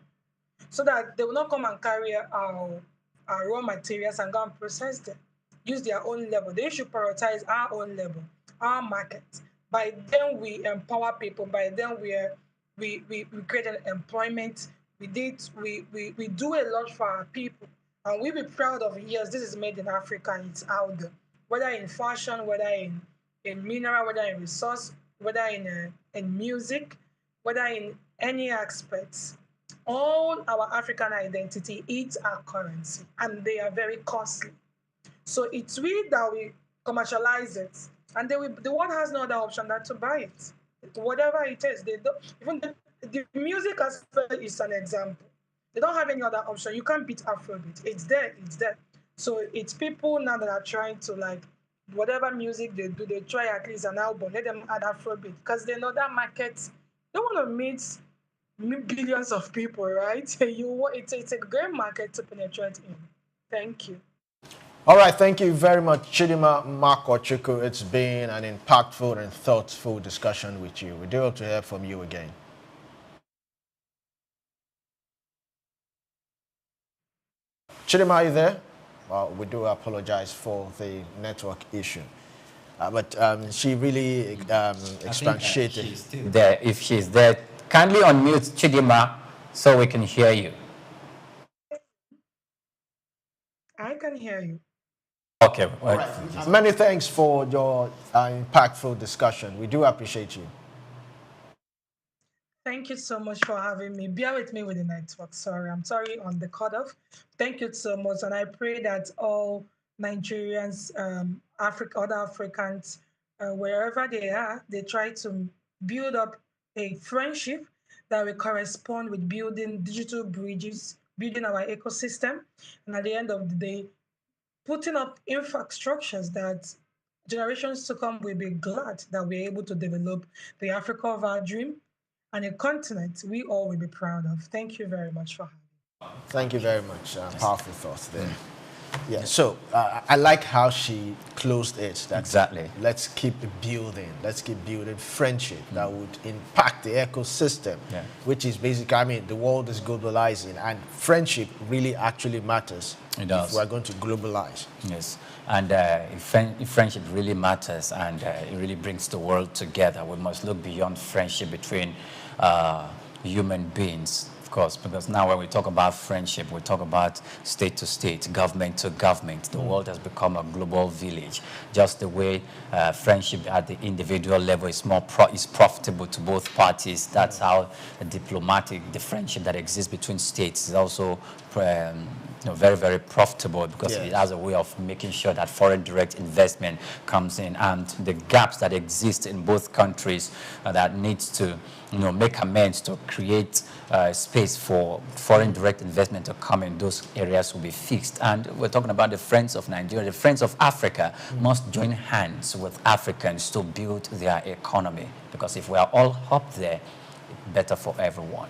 [SPEAKER 6] so that they will not come and carry our raw materials and go and process them, use their own level. They should prioritize our own level, our market. By then we empower people. By then we create an employment. We do a lot for our people. And we be proud of, yes, this is made in Africa and it's out there. Whether in fashion, whether in mineral, whether in resource, whether in music, whether in any aspects. All our African identity is our currency, and they are very costly. So it's we that we commercialize it, and the world has no other option than to buy it. Whatever it is, they don't, even the music aspect is an example. They don't have any other option. You can't beat Afrobeat. It's there. It's there. So it's people now that are trying to, like, whatever music they do, they try at least an album. Let them add Afrobeat because they know that market. They want to meet billions of people, right? It's a great market to penetrate in. Thank you.
[SPEAKER 2] All right, thank you very much, Chidima Makochuku. It's been an impactful and thoughtful discussion with you. We do hope to hear from you again. Chidima, are you there? Well, we do apologize for the network issue. But she really expatiated.
[SPEAKER 3] There, if she's there, kindly unmute Chidima so we can hear you.
[SPEAKER 6] I can hear you.
[SPEAKER 3] Okay.
[SPEAKER 2] All right. Many thanks for your impactful discussion. We do appreciate you.
[SPEAKER 6] Thank you so much for having me. Bear with me with the network. I'm sorry on the cutoff. Thank you so much. And I pray that all Nigerians, other Africans, wherever they are, they try to build up a friendship that will correspond with building digital bridges, building our ecosystem, and at the end of the day, putting up infrastructures that generations to come will be glad that we're able to develop the Africa of our dream and a continent we all will be proud of. Thank you very much for having me.
[SPEAKER 2] Thank you very much. Powerful thoughts there. Yeah, so I like how she closed it.
[SPEAKER 3] Exactly.
[SPEAKER 2] Let's keep building. Let's keep building friendship that would impact the ecosystem, which is basically, I mean, the world is globalizing, and friendship really actually matters.
[SPEAKER 3] It does.
[SPEAKER 2] If we're going to globalize.
[SPEAKER 3] Yes, and if friendship really matters and it really brings the world together, we must look beyond friendship between human beings. Of course, because now when we talk about friendship, we talk about state to state, government to government. The world has become a global village. Just the way friendship at the individual level is is profitable to both parties. That's how the friendship that exists between states is also very, very profitable because it has a way of making sure that foreign direct investment comes in, and the gaps that exist in both countries that needs to make amends to create space for foreign direct investment to come in, those areas will be fixed. And we're talking about the friends of Nigeria. The friends of Africa must join hands with Africans to build their economy, because if we are all up there, it's better for everyone.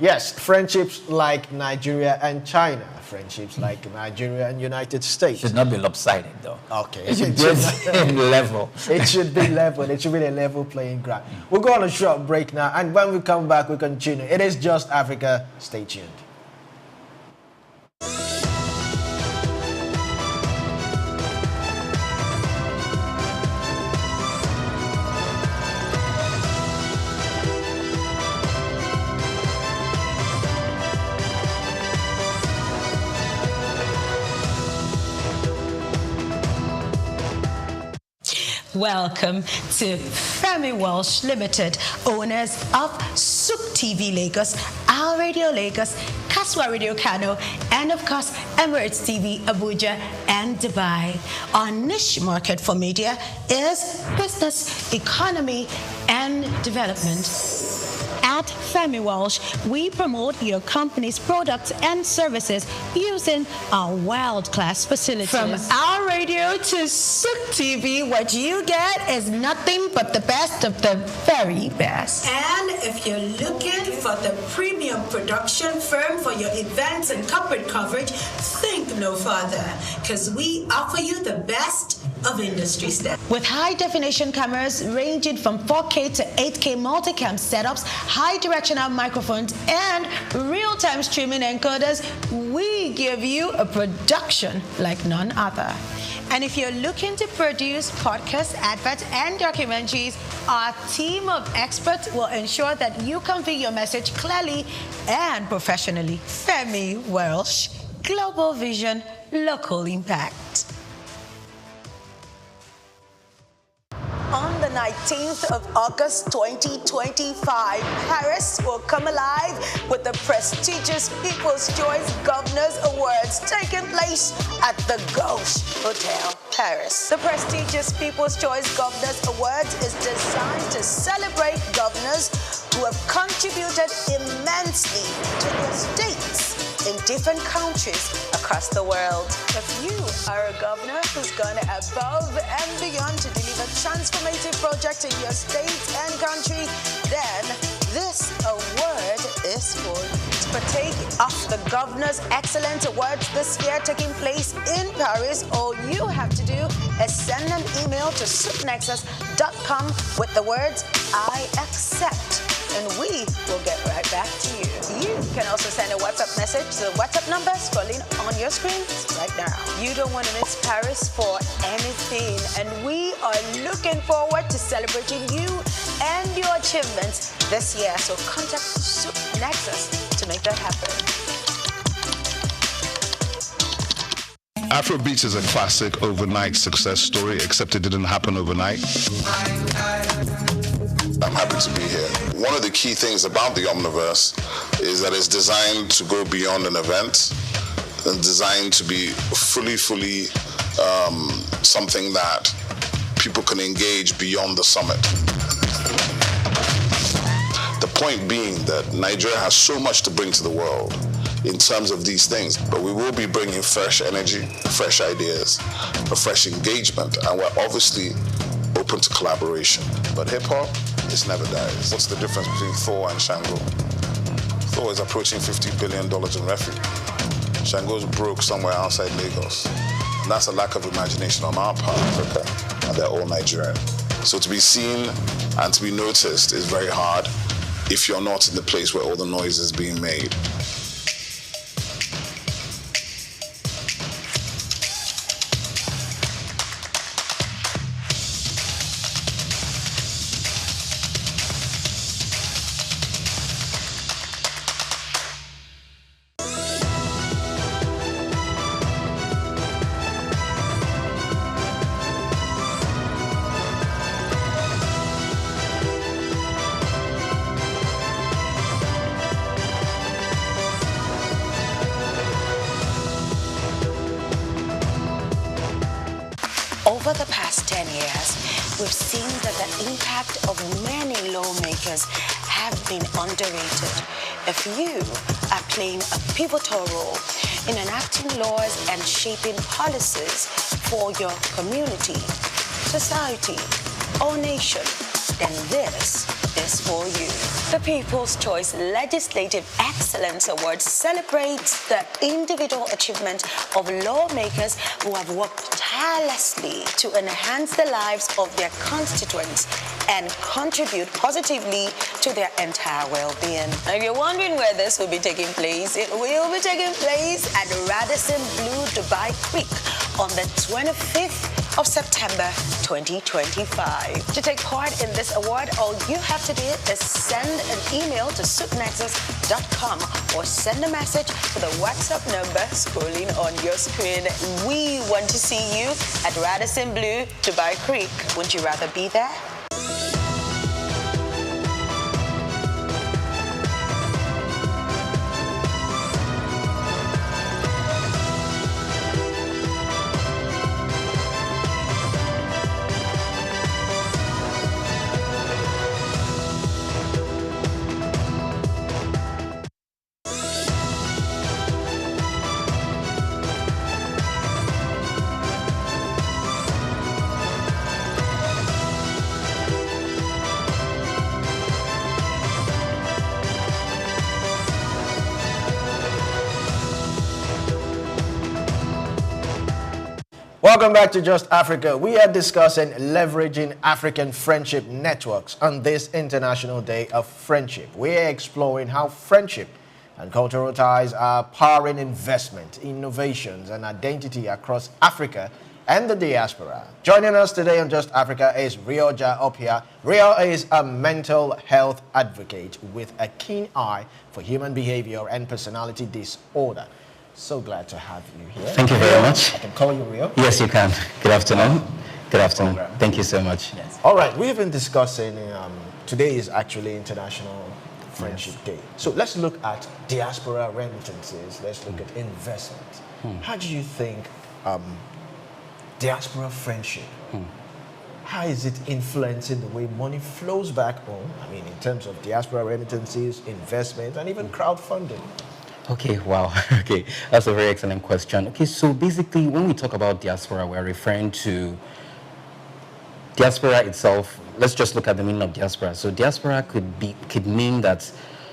[SPEAKER 2] Yes, friendships like Nigeria and China, friendships like Nigeria and United States.
[SPEAKER 3] Should not be lopsided, though.
[SPEAKER 2] Okay.
[SPEAKER 3] It should be level.
[SPEAKER 2] It should be level. It should be a level playing ground. We'll go on a short break now, and when we come back, we continue. It is Just Africa. Stay tuned.
[SPEAKER 4] Welcome to Femi Walsh Limited, owners of Souk TV Lagos, Our Radio Lagos, Kaswa Radio Kano, and of course, Emirates TV, Abuja, and Dubai. Our niche market for media is business, economy, and development. At Femi Walsh, we promote your company's products and services using our world-class facilities. From our radio to Sook TV, what you get is nothing but the best of the very best.
[SPEAKER 5] And if you're looking for the premium production firm for your events and corporate coverage, think no further, because we offer you the best of industry stuff.
[SPEAKER 4] With high-definition cameras ranging from 4K to 8K multicam setups, high-directional microphones, and real-time streaming encoders, we give you a production like none other. And if you're looking to produce podcasts, adverts, and documentaries, our team of experts will ensure that you convey your message clearly and professionally. Femi Welsh, Global Vision, Local Impact. On the 19th of August 2025, Paris will come alive with the prestigious People's Choice Governors Awards taking place at the Gauche Hotel, Paris. The prestigious People's Choice Governors Awards is designed to celebrate governors who have contributed immensely to their states in different countries across the world. If you are a governor who's gone above and beyond to deliver transformative projects in your state and country, then this award is for you. To partake of the Governor's Excellence Awards this year taking place in Paris, all you have to do is send an email to soupnexus.com with the words, "I accept," and we will get right back to you. You can also send a WhatsApp message to the WhatsApp number scrolling on your screen right now. You don't want to miss Paris for anything, and we are looking forward to celebrating you and your achievements this year. So contact Soup Nexus to make that happen.
[SPEAKER 7] Afrobeats is a classic overnight success story, except it didn't happen overnight. I'm happy to be here. One of the key things about the Omniverse is that it's designed to go beyond an event and designed to be fully something that people can engage beyond the summit. The point being that Nigeria has so much to bring to the world in terms of these things, but we will be bringing fresh energy, fresh ideas, a fresh engagement, and we're obviously open to collaboration. But hip-hop, it never dies. What's the difference between Thor and Shango? Thor is approaching $50 billion in revenue. Shango's broke somewhere outside Lagos. And that's a lack of imagination on our part, Africa, and they're all Nigerian. So to be seen and to be noticed is very hard if you're not in the place where all the noise is being made.
[SPEAKER 4] Over the past 10 years, we've seen that the impact of many lawmakers have been underrated. If you are playing a pivotal role in enacting laws and shaping policies for your community, society, or nation, then this is for you. The People's Choice Legislative Excellence Award celebrates the individual achievement of lawmakers who have worked tirelessly to enhance the lives of their constituents and contribute positively to their entire well-being. Now, if you're wondering where this will be taking place, it will be taking place at Radisson Blu Dubai Creek on the 25th of September 2025. To take part in this award, all you have to do is send an email to soupnexus.com or send a message to the WhatsApp number scrolling on your screen. We want to see you at Radisson Blu Dubai Creek. Wouldn't you rather be there?
[SPEAKER 2] Welcome back to Just Africa. We are discussing leveraging African friendship networks on this International Day of Friendship. We are exploring how friendship and cultural ties are powering investment, innovations, and identity across Africa and the diaspora. Joining us today on Just Africa is Rio Opia. Rio is a mental health advocate with a keen eye for human behavior and personality disorder. So glad to have you here.
[SPEAKER 3] Thank you very much.
[SPEAKER 2] I can call you Rio?
[SPEAKER 3] Yes, you can. Good afternoon. Good afternoon. Thank you so much.
[SPEAKER 2] Yes. All right, we've been discussing, today is actually International Friendship Day. So let's look at diaspora remittances. Let's look at investment. How do you think diaspora friendship, how is it influencing the way money flows back home? I mean, in terms of diaspora remittances, investment, and even crowdfunding.
[SPEAKER 3] Okay, wow. Okay, that's a very excellent question. Okay, so basically, when we talk about diaspora, we're referring to diaspora itself. Let's just look at the meaning of diaspora. So diaspora could mean that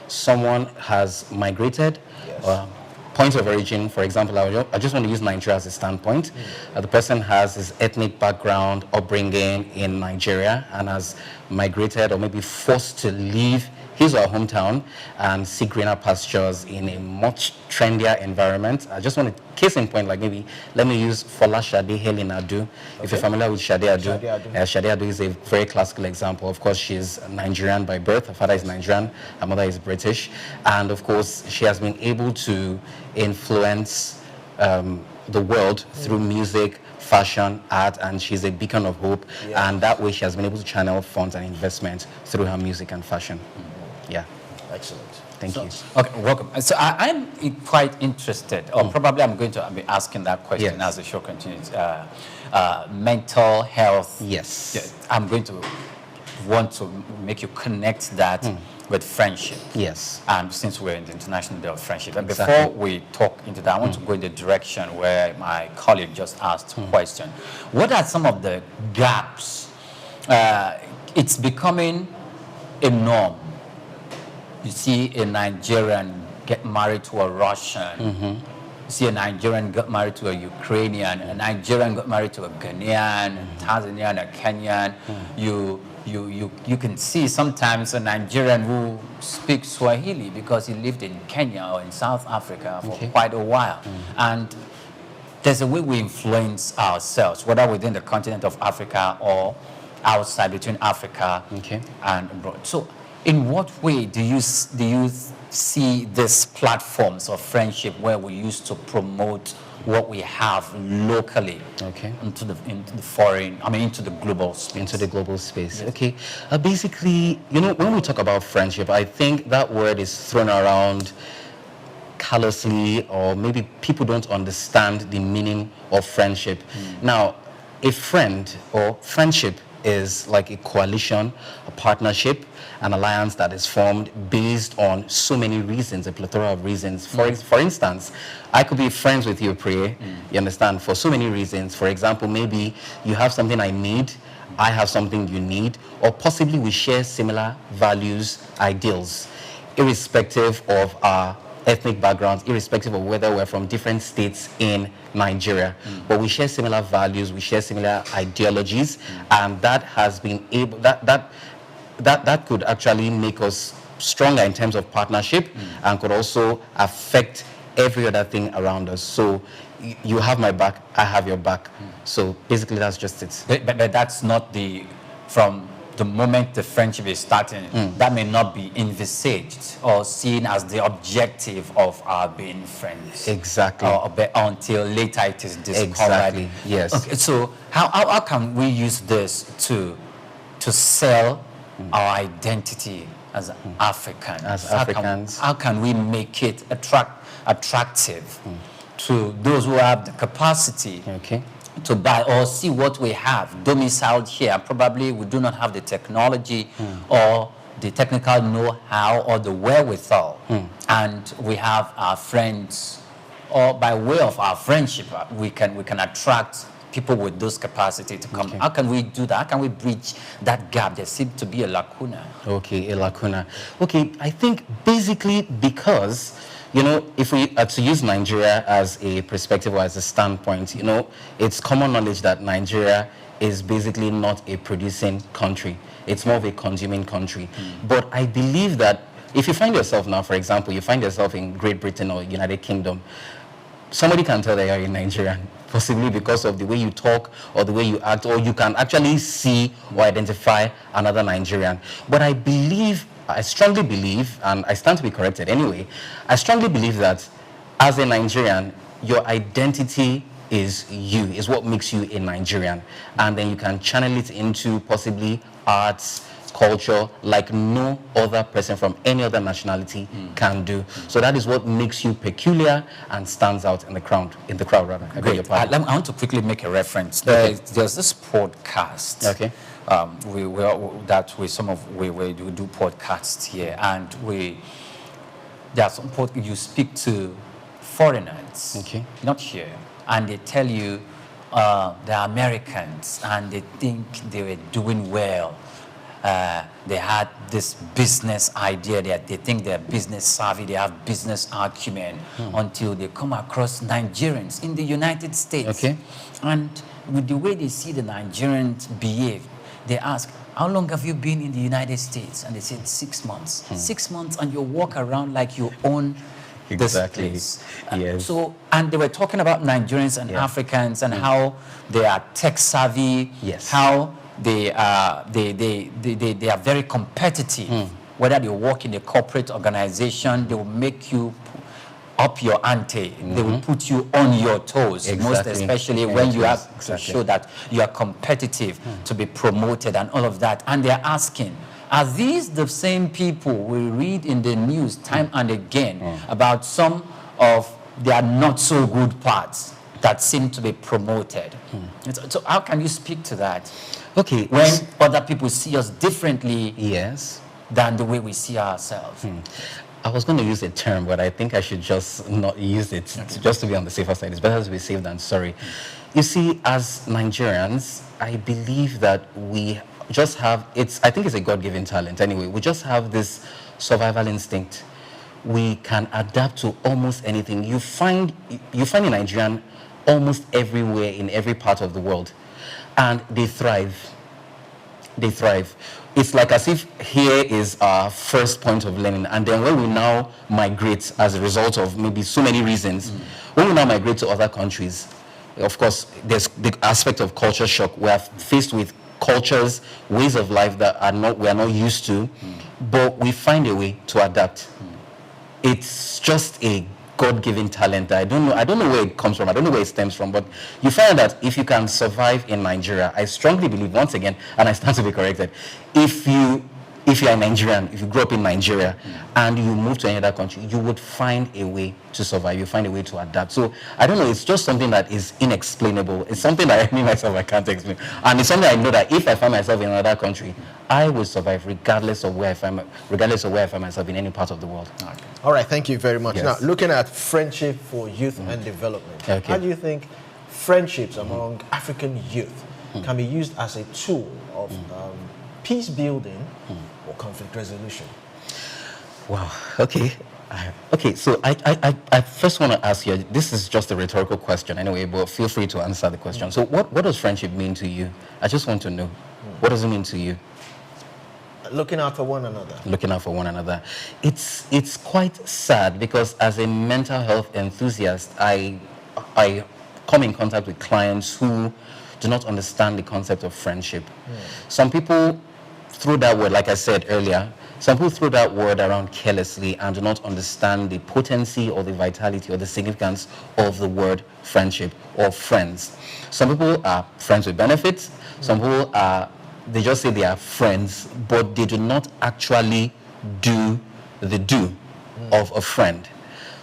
[SPEAKER 3] someone has migrated.
[SPEAKER 2] Yes.
[SPEAKER 3] Point of origin, for example, I just want to use Nigeria as a standpoint. The person has his ethnic background, upbringing in Nigeria, and has migrated or maybe forced to leave his or her hometown and seek greener pastures in a much trendier environment. I just want to, case in point, like maybe, let me use Fola Shade Helen Adu. If you're familiar with Shade Adu, Shade Adu is a very classical example. Of course, she's Nigerian by birth. Her father is Nigerian, her mother is British. And of course, she has been able to influence the world through music, fashion, art, and she's a beacon of hope. Yes. And that way she has been able to channel funds and investment through her music and fashion. Yeah.
[SPEAKER 2] Excellent.
[SPEAKER 3] Thank you.
[SPEAKER 8] Okay, welcome. So I'm quite interested, or probably I'm going to be asking that question as the show continues. Mental health.
[SPEAKER 3] Yes.
[SPEAKER 8] I'm going to want to make you connect that with friendship.
[SPEAKER 3] Yes.
[SPEAKER 8] Since we're in the International Day of Friendship. And
[SPEAKER 3] Exactly.
[SPEAKER 8] before we talk into that, I want to go in the direction where my colleague just asked a question. What are some of the gaps? It's becoming a norm. You see a Nigerian get married to a Russian. You see a Nigerian get married to a Ukrainian. A Nigerian got married to a Ghanaian, a Tanzanian, a Kenyan. You can see sometimes a Nigerian who speaks Swahili because he lived in Kenya or in South Africa for quite a while. And there's a way we influence ourselves, whether within the continent of Africa or outside, between Africa and abroad. So in what way do you see these platforms of friendship where we used to promote what we have locally into the global space?
[SPEAKER 3] Into the global space. Yes. Okay. Basically, when we talk about friendship, I think that word is thrown around callously, or maybe people don't understand the meaning of friendship. Now, a friend or friendship is like a coalition, a partnership, an alliance that is formed based on so many reasons, a plethora of reasons. For instance, I could be friends with you, Priye, you understand, for so many reasons. For example, maybe you have something I need, I have something you need, or possibly we share similar values, ideals, irrespective of our ethnic backgrounds, irrespective of whether we're from different states in Nigeria. But we share similar values, we share similar ideologies, and that has been able, that could actually make us stronger in terms of partnership and could also affect every other thing around us. So you have my back, I have your back. So basically that's just it.
[SPEAKER 8] But that's not from the moment the friendship is starting, that may not be envisaged or seen as the objective of our being friends.
[SPEAKER 3] Exactly.
[SPEAKER 8] Until later it is discovered.
[SPEAKER 3] Exactly, yes.
[SPEAKER 8] Okay, so how can we use this to sell our identity as Africans?
[SPEAKER 3] As Africans.
[SPEAKER 8] How can we make it attractive to those who have the capacity to buy or see what we have domiciled here? Probably we do not have the technology or the technical know-how or the wherewithal, and we have our friends, or by way of our friendship, we can attract people with those capacity to come. How can we do that? How can we bridge that gap? There seems to be a lacuna.
[SPEAKER 3] Okay, a lacuna. Okay, I think basically because
[SPEAKER 9] you know, if we are to use Nigeria as a perspective or as a standpoint, you know, it's common knowledge that Nigeria is basically not a producing country. It's more of a consuming country. But I believe that if you find yourself now, for example, you find yourself in Great Britain or United Kingdom, somebody can tell that you're a Nigerian, possibly because of the way you talk or the way you act, or you can actually see or identify another Nigerian. But I strongly believe, and I stand to be corrected anyway, I strongly believe that as a Nigerian, your identity is you, is what makes you a Nigerian. And then you can channel it into possibly arts, culture, like no other person from any other nationality can do. So that is what makes you peculiar and stands out in the crowd.
[SPEAKER 8] Great. I want to quickly make a reference. There's this podcast.
[SPEAKER 9] Okay.
[SPEAKER 8] We do podcasts here, and there are some you speak to foreigners,
[SPEAKER 9] okay,
[SPEAKER 8] not here, and they tell you they're Americans and they think they were doing well. They had this business idea that they think they're business savvy, they have business acumen, until they come across Nigerians in the United States.
[SPEAKER 9] Okay.
[SPEAKER 8] And with the way they see the Nigerians behave, they ask, how long have you been in the United States? And they said 6 months. 6 months, and you walk around like you own this place.
[SPEAKER 9] Yes.
[SPEAKER 8] So, and they were talking about Nigerians and Africans and how they are tech savvy, how they are very competitive. Whether you work in a corporate organization, they will make you up your ante. They will put you on your toes, most especially when you have to show that you are competitive to be promoted and all of that. And they're asking, are these the same people we read in the news time and again about some of their not so good parts that seem to be promoted? So how can you speak to that?
[SPEAKER 9] Okay.
[SPEAKER 8] When other people see us differently than the way we see ourselves.
[SPEAKER 9] I was going to use a term, but I think I should just not use it, just to be on the safer side. It's better to be safe than sorry. You see, as Nigerians, I believe that we just have, I think it's a God-given talent anyway. We just have this survival instinct. We can adapt to almost anything. You find a Nigerian almost everywhere in every part of the world, and they thrive. They thrive. It's like as if here is our first point of learning, and then when we now migrate as a result of maybe so many reasons, when we now migrate to other countries, of course, there's the aspect of culture shock. We are faced with cultures, ways of life that we are not used to, but we find a way to adapt. It's just a God-given talent. I don't know where it comes from. I don't know where it stems from, but you find that if you can survive in Nigeria, I strongly believe, once again, and I stand to be corrected, if you are Nigerian, if you grew up in Nigeria and you move to another country, you would find a way to survive. You find a way to adapt. So I don't know, it's just something that is inexplainable. It's something that me myself, I can't explain. And it's something I know that if I find myself in another country, I will survive regardless of where I find myself in any part of the world.
[SPEAKER 2] Okay. All right, thank you very much. Now, looking at friendship for youth and development, how do you think friendships among African youth can be used as a tool of peace building or conflict resolution?
[SPEAKER 9] Wow. Okay. So I first want to ask you, this is just a rhetorical question anyway, but feel free to answer the question. So what does friendship mean to you? I just want to know. What does it mean to you?
[SPEAKER 2] Looking out for one another.
[SPEAKER 9] Looking out for one another. It's quite sad because as a mental health enthusiast, I come in contact with clients who do not understand the concept of friendship. Some people throw that word, like I said earlier, some people throw that word around carelessly and do not understand the potency or the vitality or the significance of the word friendship or friends. Some people are friends with benefits. Some people they just say they are friends, but they do not actually do the do of a friend.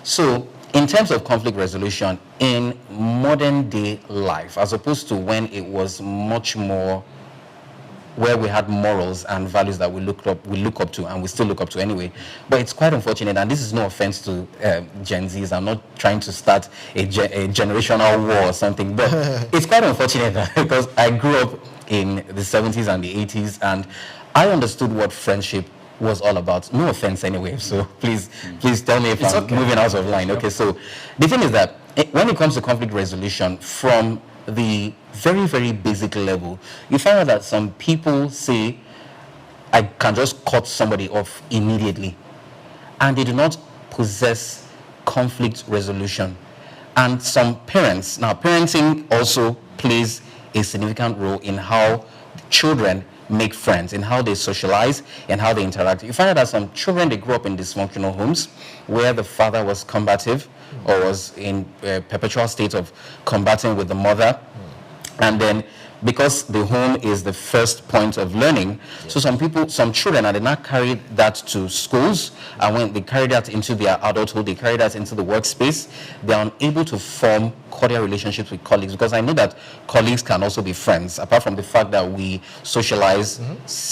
[SPEAKER 9] So in terms of conflict resolution in modern day life, as opposed to when it was much more where we had morals and values that we look up to, and we still look up to anyway. But it's quite unfortunate, and this is no offense to Gen Zs. I'm not trying to start a generational war or something, but it's quite unfortunate that because I grew up in the 70s and the 80s, and I understood what friendship was all about. No offense anyway, so please tell me if I'm moving out of line. Okay, so the thing is that when it comes to conflict resolution, from the very, very basic level, you find out that some people say, I can just cut somebody off immediately, and they do not possess conflict resolution. And some parents, now parenting also plays a significant role in how children make friends, in how they socialize and how they interact. You find out that some children, they grew up in dysfunctional homes where the father was combative or was in a perpetual state of combating with the mother. And then because the home is the first point of learning, so some children, and they not carry that to schools, and when they carry that into their adulthood, they carry that into the workspace, they are unable to form cordial relationships with colleagues, because I know that colleagues can also be friends, apart from the fact that we socialize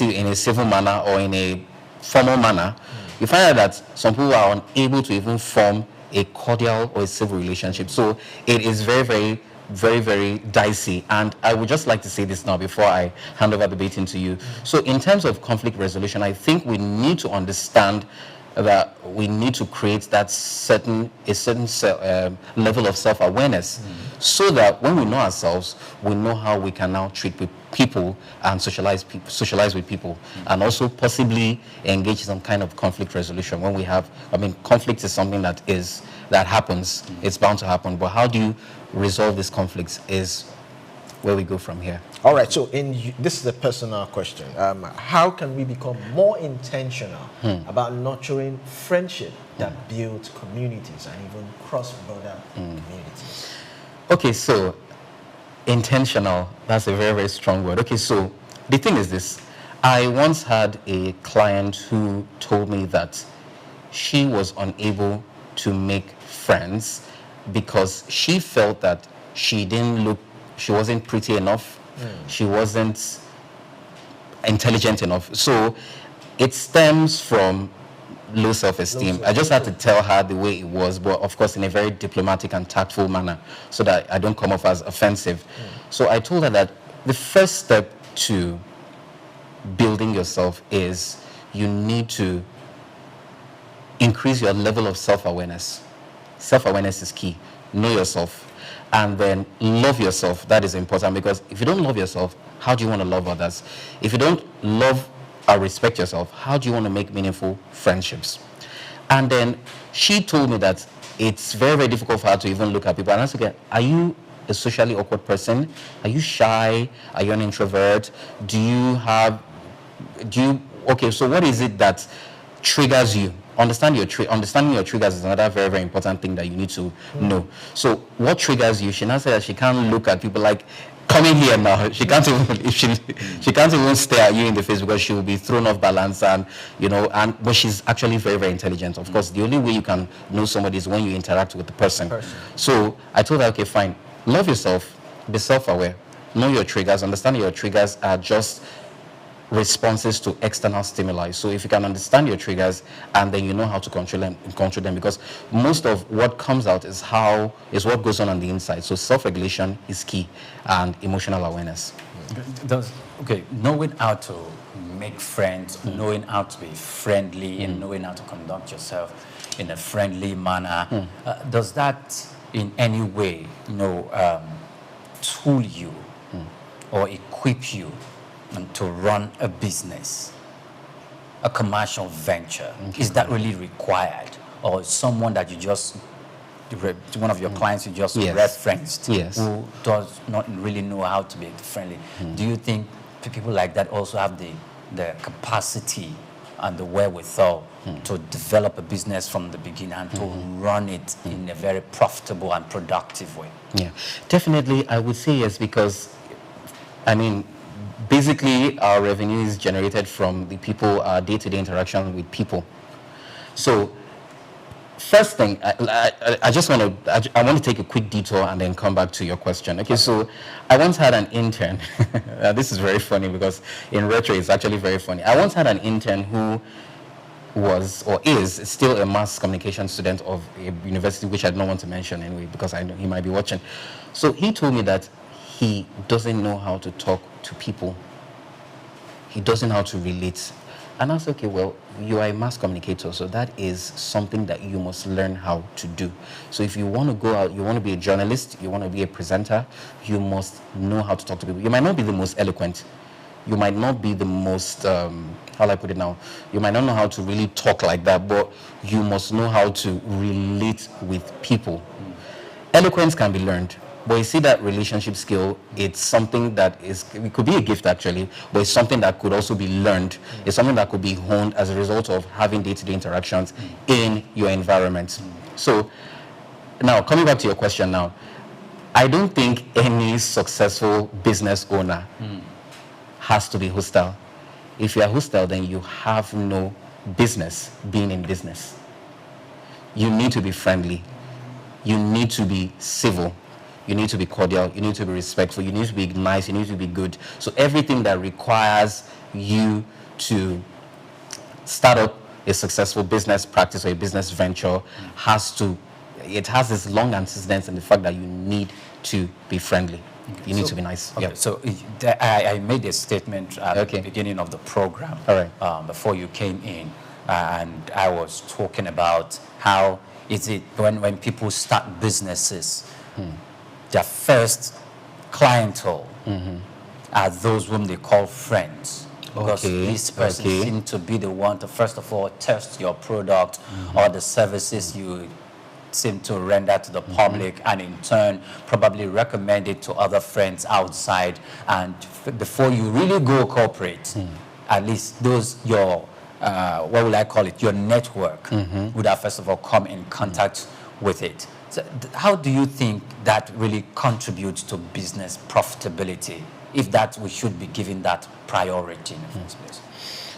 [SPEAKER 9] in a civil manner or in a formal manner. You find out that some people are unable to even form a cordial or a civil relationship. So it is very, very, very, very dicey. And I would just like to say this now before I hand over the baton to you. So in terms of conflict resolution, I think we need to understand that we need to create that certain level of self-awareness, so that when we know ourselves, we know how we can now treat people and socialize with people, and also possibly engage in some kind of conflict resolution when we have, conflict is something that happens, it's bound to happen, but how do you resolve these conflicts is where we go from here.
[SPEAKER 2] All right, so this is a personal question. How can we become more intentional about nurturing friendship that builds communities and even cross-border communities?
[SPEAKER 9] Okay, so intentional, that's a very, very strong word. Okay, so the thing is this. I once had a client who told me that she was unable to make friends because she felt that she wasn't pretty enough, she wasn't intelligent enough. So it stems from low self-esteem. I just had to tell her the way it was, but of course in a very diplomatic and tactful manner, so that I don't come off as offensive. So I told her that the first step to building yourself is you need to increase your level of self-awareness. Self-awareness is key. Know yourself. And then love yourself. That is important, because if you don't love yourself, how do you want to love others? If you don't love or respect yourself, how do you want to make meaningful friendships? And then she told me that it's very, very difficult for her to even look at people. And I said, are you a socially awkward person? Are you shy? Are you an introvert? Okay, so what is it that triggers you? Understanding your triggers is another very, very important thing that you need to know. So what triggers you? She now said that she can't look at people like, come in here now. She can't even she can't even stare at you in the face because she will be thrown off balance, but she's actually very, very intelligent. Of course, the only way you can know somebody is when you interact with the person. So I told her, okay, fine. Love yourself, be self-aware, know your triggers, understand your triggers are just responses to external stimuli. So if you can understand your triggers, and then you know how to control them, because most of what comes out is what goes on the inside. So self-regulation is key, and emotional awareness.
[SPEAKER 8] Knowing how to make friends, knowing how to be friendly, and knowing how to conduct yourself in a friendly manner, does that in any way tool you or equip you and to run a business, a commercial venture? Is that really required, or someone that you just, one of your clients you just referenced, who does not really know how to be friendly? Do you think people like that also have the capacity and the wherewithal to develop a business from the beginning and to run it in a very profitable and productive way?
[SPEAKER 9] Yeah, definitely I would say yes, because basically, our revenue is generated from the people, our day-to-day interaction with people. So, first thing, I want to take a quick detour and then come back to your question. Okay, so I once had an intern. This is very funny because in retro, it's actually very funny. I once had an intern who was or is still a mass communication student of a university, which I don't want to mention anyway because I know he might be watching. So he told me that he doesn't know how to talk to people. He doesn't know how to relate. And I said, okay, well, you are a mass communicator, so that is something that you must learn how to do. So if you want to go out, you want to be a journalist, you want to be a presenter, you must know how to talk to people. You might not be the most eloquent. You might not be the most, how do I put it now? You might not know how to really talk like that, but you must know how to relate with people. Eloquence can be learned. But you see that relationship skill, it's something that it could be a gift actually, but it's something that could also be learned. It's something that could be honed as a result of having day-to-day interactions in your environment. So now, coming back to your question now, I don't think any successful business owner has to be hostile. If you are hostile, then you have no business being in business. You need to be friendly. You need to be civil. You need to be cordial, you need to be respectful, you need to be nice, you need to be good. So everything that requires you to start up a successful business practice or a business venture has this long antecedents in the fact that you need to be friendly. You need to be nice.
[SPEAKER 8] Okay, so I made a statement at the beginning of the program.
[SPEAKER 9] All right.
[SPEAKER 8] Before you came in, and I was talking about how is it when people start businesses, their first clientele are those whom they call friends. Because this person seems to be the one to, first of all, test your product or the services you seem to render to the public, and in turn probably recommend it to other friends outside. And before you really go corporate, at least those your what will I call it, your network would have first of all come in contact with it. So how do you think that really contributes to business profitability, if that we should be giving that priority in the first place?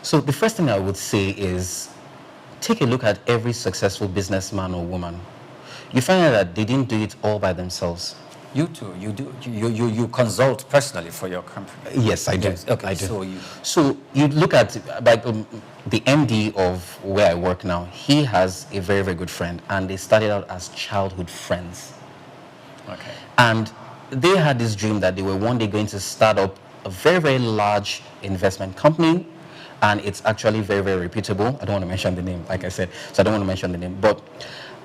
[SPEAKER 9] So the first thing I would say is take a look at every successful businessman or woman. You find out that they didn't do it all by themselves.
[SPEAKER 8] You too. You do. You consult personally for your company.
[SPEAKER 9] Yes, I do.
[SPEAKER 8] Yes. Okay.
[SPEAKER 9] I do.
[SPEAKER 8] So
[SPEAKER 9] you look at the MD of where I work now. He has a very, very good friend, and they started out as childhood friends.
[SPEAKER 8] Okay.
[SPEAKER 9] And they had this dream that they were one day going to start up a very, very large investment company, and it's actually very, very reputable. I don't want to mention the name, like I said, so I don't want to mention the name, but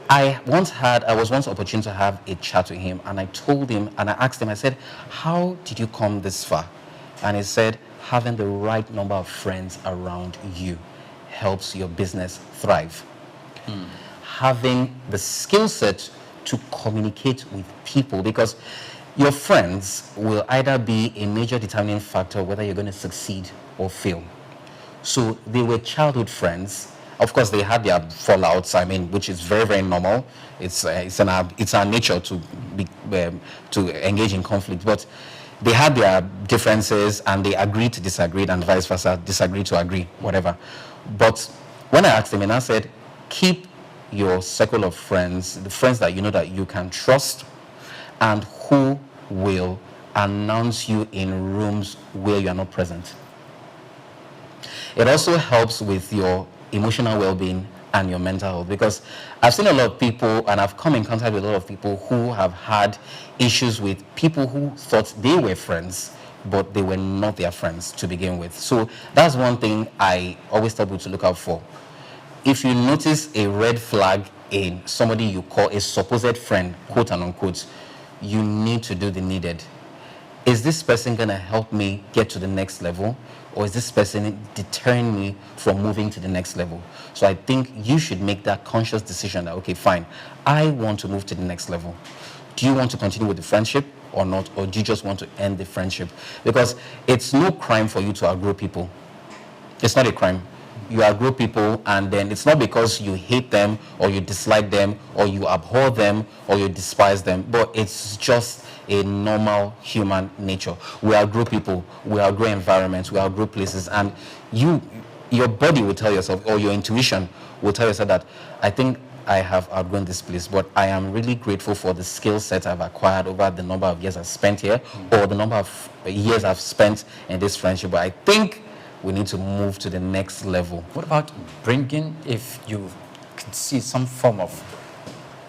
[SPEAKER 9] I was once opportune to have a chat with him, and I told him, and I asked him, I said, how did you come this far? And he said, having the right number of friends around you helps your business thrive. Having the skill set to communicate with people, because your friends will either be a major determining factor whether you're going to succeed or fail. So they were childhood friends. Of course, they had their fallouts, which is very, very normal. It's our nature to engage in conflict. But they had their differences, and they agreed to disagree, and vice versa, disagree to agree, whatever. But when I asked him, and I said, keep your circle of friends, the friends that you know that you can trust, and who will announce you in rooms where you are not present. It also helps with your emotional well-being and your mental health, because I've seen a lot of people, and I've come in contact with a lot of people who have had issues with people who thought they were friends, but they were not their friends to begin with. So that's one thing I always tell people to look out for. If you notice a red flag in somebody you call a supposed friend, quote and unquote, you need to do the needed. Is this person going to help me get to the next level? Or is this person deterring me from moving to the next level? So I think you should make that conscious decision that, okay, fine, I want to move to the next level. Do you want to continue with the friendship or not? Or do you just want to end the friendship? Because it's no crime for you to outgrow people. It's not a crime. You outgrow people, and then it's not because you hate them or you dislike them or you abhor them or you despise them, but it's just a normal human nature. We outgrow people, we outgrow environments, we outgrow places, and your body will tell yourself, or your intuition will tell yourself that I think I have outgrown this place, but I am really grateful for the skill set I've acquired over the number of years I've spent here, or the number of years I've spent in this friendship, but I think we need to move to the next level.
[SPEAKER 8] What about bringing, if you can see some form of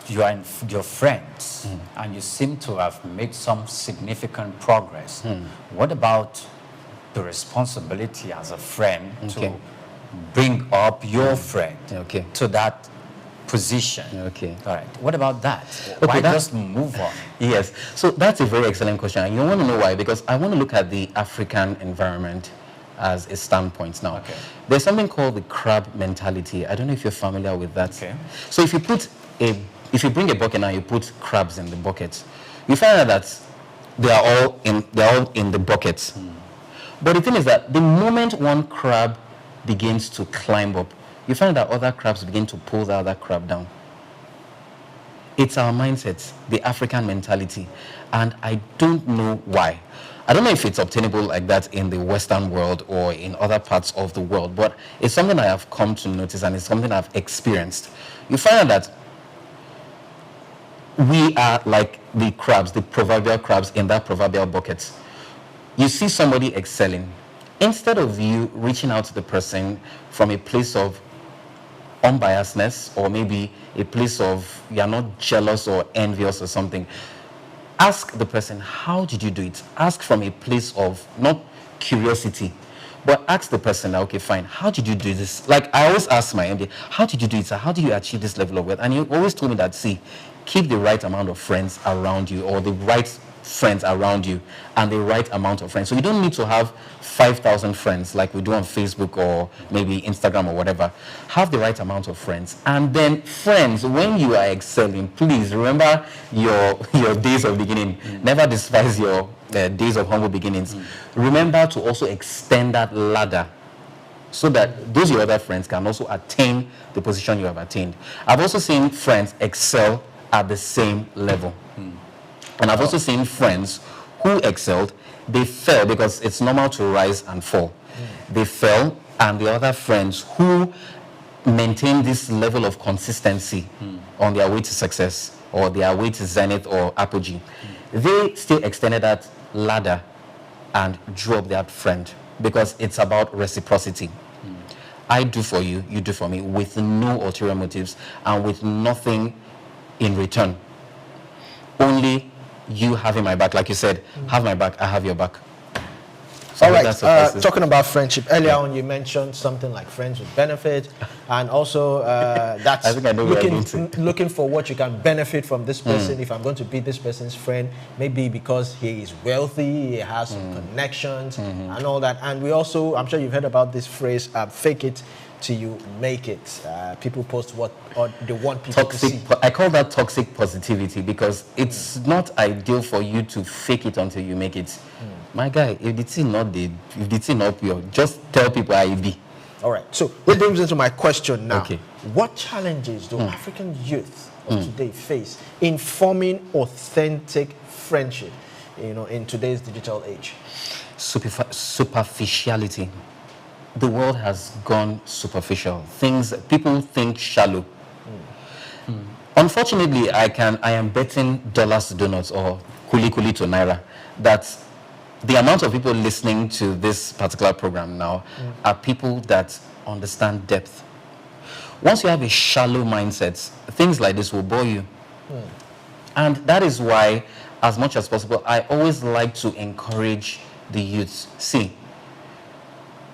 [SPEAKER 8] you are your friends and you seem to have made some significant progress, what about the responsibility as a friend to
[SPEAKER 3] bring up your friend
[SPEAKER 9] Okay.
[SPEAKER 3] to that position.
[SPEAKER 9] Okay.
[SPEAKER 3] All right. What about that?
[SPEAKER 9] Okay,
[SPEAKER 3] Why
[SPEAKER 9] that-
[SPEAKER 3] just move on?
[SPEAKER 9] Yes. So that's a very excellent question. And you want to know why? Because I want to look at the African environment as a standpoint now.
[SPEAKER 3] Okay.
[SPEAKER 9] There's something called the crab mentality. I don't know if you're familiar with that.
[SPEAKER 3] Okay.
[SPEAKER 9] So if you bring a bucket and you put crabs in the bucket, you find out that they're all in the bucket. But the thing is that the moment one crab begins to climb up, you find that other crabs begin to pull the other crab down. It's our mindset, the African mentality, and I don't know why. I don't know if it's obtainable like that in the Western world or in other parts of the world, but it's something I have come to notice and it's something I've experienced. You find out that we are like the crabs, the proverbial crabs in that proverbial bucket. You see somebody excelling. Instead of you reaching out to the person from a place of unbiasedness or maybe a place of you're not jealous or envious or something, ask the person, how did you do it? Ask from a place of not curiosity, but ask the person, okay, fine, how did you do this? Like I always ask my MD, how did you do it, sir? How did you achieve this level of wealth? And he always told me that, see, keep the right amount of friends around you, or the right friends around you and the right amount of friends. So you don't need to have 5,000 friends like we do on Facebook or maybe Instagram or whatever. Have the right amount of friends. And then friends, when you are excelling, please remember your days of beginning. Never despise your days of humble beginnings. Remember to also extend that ladder so that those your other friends can also attain the position you have attained. I've also seen friends excel at the same level. And I've also seen friends who excelled, they fell because it's normal to rise and fall. They fell, and the other friends who maintained this level of consistency on their way to success or their way to zenith or apogee, they still extended that ladder and drew up that friend because it's about reciprocity. I do for you, you do for me, with no ulterior motives and with nothing in return. Only you having my back, like you said, have my back, I have your back. So
[SPEAKER 2] all right,
[SPEAKER 9] that's what
[SPEAKER 2] talking about friendship, earlier on you mentioned something like friends with benefit, and also that's
[SPEAKER 9] I think I know where you're going to.
[SPEAKER 2] looking for what you can benefit from this person. If I'm going to be this person's friend, maybe because he is wealthy, he has some connections and all that. And we also, I'm sure you've heard about this phrase, fake it till you make it. People post what or they want people to see.
[SPEAKER 9] I call that toxic positivity because it's not ideal for you to fake it until you make it. My guy, if the thing not pure, just tell people how it be.
[SPEAKER 2] All right. So that brings into my question now.
[SPEAKER 9] Okay.
[SPEAKER 2] What challenges do African youth of today face in forming authentic friendship, in today's digital age?
[SPEAKER 9] Superficiality. The world has gone superficial. People think shallow. Unfortunately, I am betting dollars to donuts or kuli to naira that the amount of people listening to this particular program now are people that understand depth. Once you have a shallow mindset, things like this will bore you. And that is why, as much as possible, I always like to encourage the youths. See,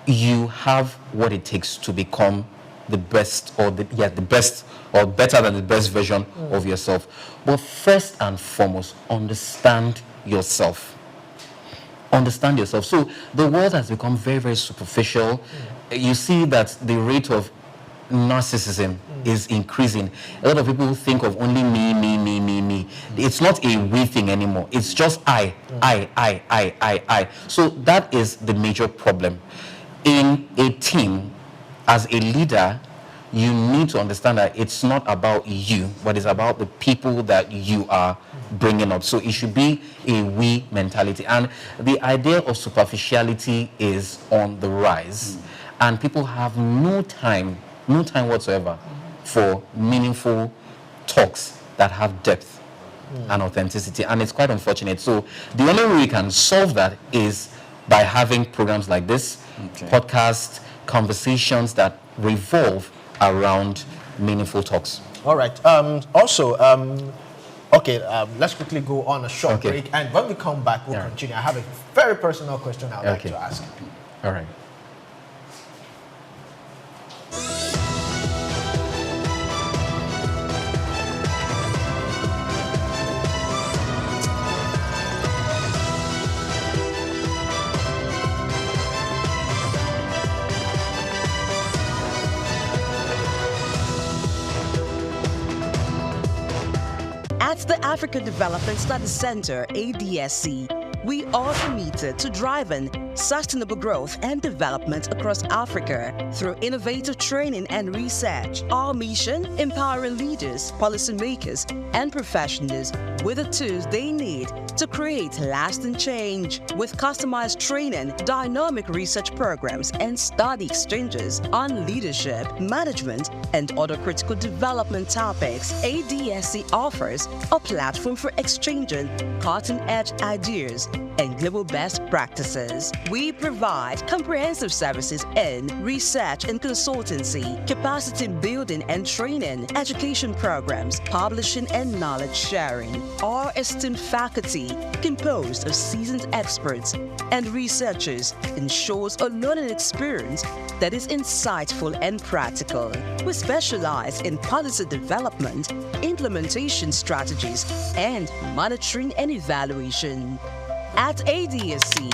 [SPEAKER 9] you have what it takes to become the best or the best or better than the best version of yourself. But first and foremost, understand yourself. Understand yourself. So the world has become very, very superficial. You see that the rate of narcissism is increasing. A lot of people think of only me. It's not a we thing anymore. It's just I. So that is the major problem. In a team, as a leader, you need to understand that it's not about you, but it's about the people that you are bringing up. So it should be a we mentality. And the idea of superficiality is on the rise. And people have no time whatsoever for meaningful talks that have depth and authenticity. And it's quite unfortunate. So the only way we can solve that is by having programs like this, podcasts, conversations that revolve around meaningful talks.
[SPEAKER 2] All right. Let's quickly go on a short break. And when we come back, we'll continue. I have a very personal question I'd like to ask.
[SPEAKER 9] All right.
[SPEAKER 10] At the Africa Development Studies Center, ADSC, we are committed to driving sustainable growth and development across Africa through innovative training and research. Our mission, empowering leaders, policymakers, and professionals with the tools they need to create lasting change. With customized training, dynamic research programs, and study exchanges on leadership, management, and other critical development topics, ADSC offers a platform for exchanging cutting-edge ideas and global best practices. We provide comprehensive services in research and consultancy, capacity building and training, education programs, publishing and knowledge sharing. Our esteemed faculty, composed of seasoned experts and researchers, ensures a learning experience that is insightful and practical. We specialize in policy development, implementation strategies, and monitoring and evaluation. At ADSC,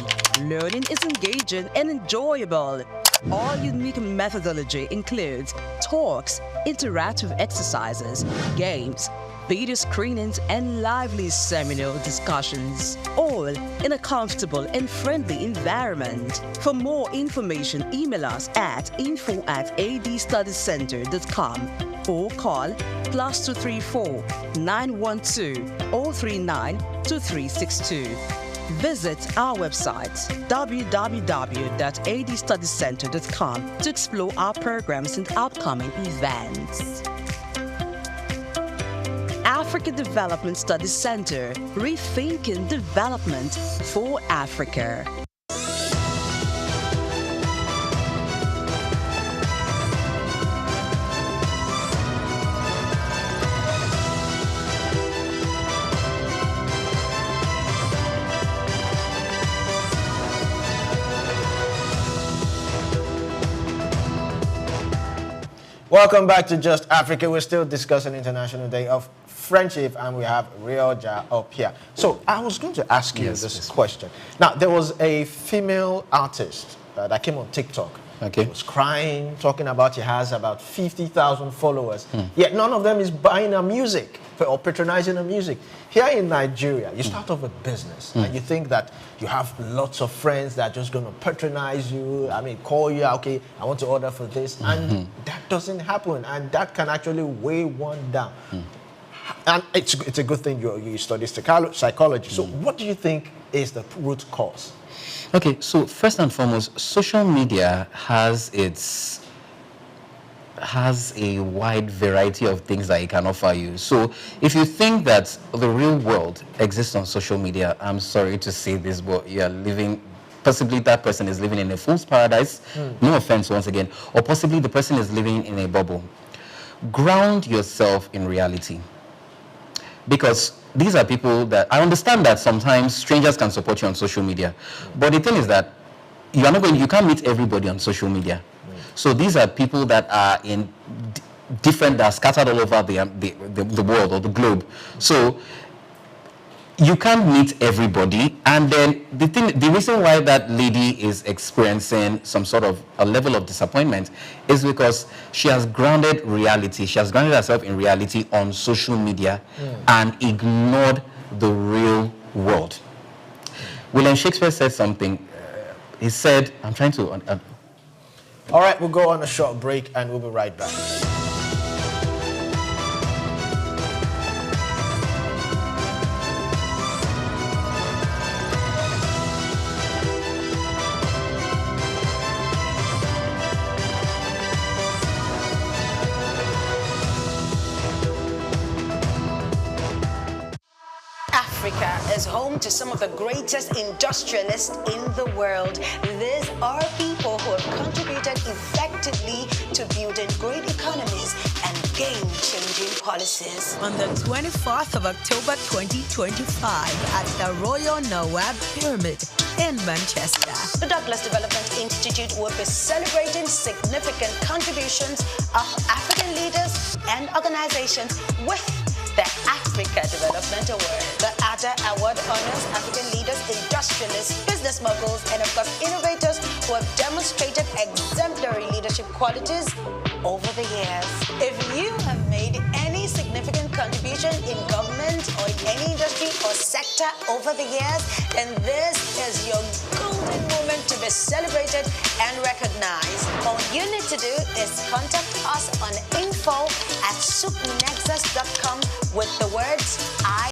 [SPEAKER 10] learning is engaging and enjoyable. Our unique methodology includes talks, interactive exercises, games, video screenings, and lively seminar discussions, all in a comfortable and friendly environment. For more information, email us at info@adstudiescenter.com or call +234 912 039 2362. Visit our website, www.adstudiescenter.com, to explore our programs and upcoming events. Africa Development Studies Center, rethinking development for Africa.
[SPEAKER 2] Welcome back to Just Africa. We're still discussing International Day of Friendship, and we have Rioja up here. So I was going to ask you this question. Now, there was a female artist that came on TikTok.
[SPEAKER 9] Okay.
[SPEAKER 2] She was crying, talking about she has about 50,000 followers. Yet none of them is buying her music or patronizing her music. Here in Nigeria, you start off a business and you think that you have lots of friends that are just going to patronize you. I mean, call you, okay, I want to order for this. And that doesn't happen. And that can actually weigh one down. And it's a good thing you study psychology. So what do you think is the root cause?
[SPEAKER 9] Okay, so first and foremost, social media has a wide variety of things that it can offer you. So if you think that the real world exists on social media, I'm sorry to say this, but you are living, possibly that person is living in a fool's paradise, no offense once again, or possibly the person is living in a bubble. Ground yourself in reality. Because these are people that, I understand that sometimes strangers can support you on social media, but the thing is that you can't meet everybody on social media. So these are people that are in that are scattered all over the world or the globe. So you can't meet everybody, and then the reason why that lady is experiencing some sort of a level of disappointment is because she has grounded reality. She has grounded herself in reality on social media and ignored the real world. William Shakespeare said something. He said, I'm trying to...
[SPEAKER 2] All right, we'll go on a short break and we'll be right back.
[SPEAKER 4] Africa is home to some of the greatest industrialists in the world. These are people who have contributed effectively to building great economies and game-changing policies.
[SPEAKER 5] On the 24th of October 2025 at the Royal Nawab Pyramid in Manchester,
[SPEAKER 4] The Douglas Development Institute will be celebrating significant contributions of African leaders and organizations with the Africa Development Award. The ADA Award honors African leaders, industrialists, business moguls, and of course innovators who have demonstrated exemplary leadership qualities over the years. If you have made any significant contribution in government or in any industry or sector over the years, then this is your golden moment to be celebrated and recognized. All you need to do is contact us on info@supnexus.com with the words I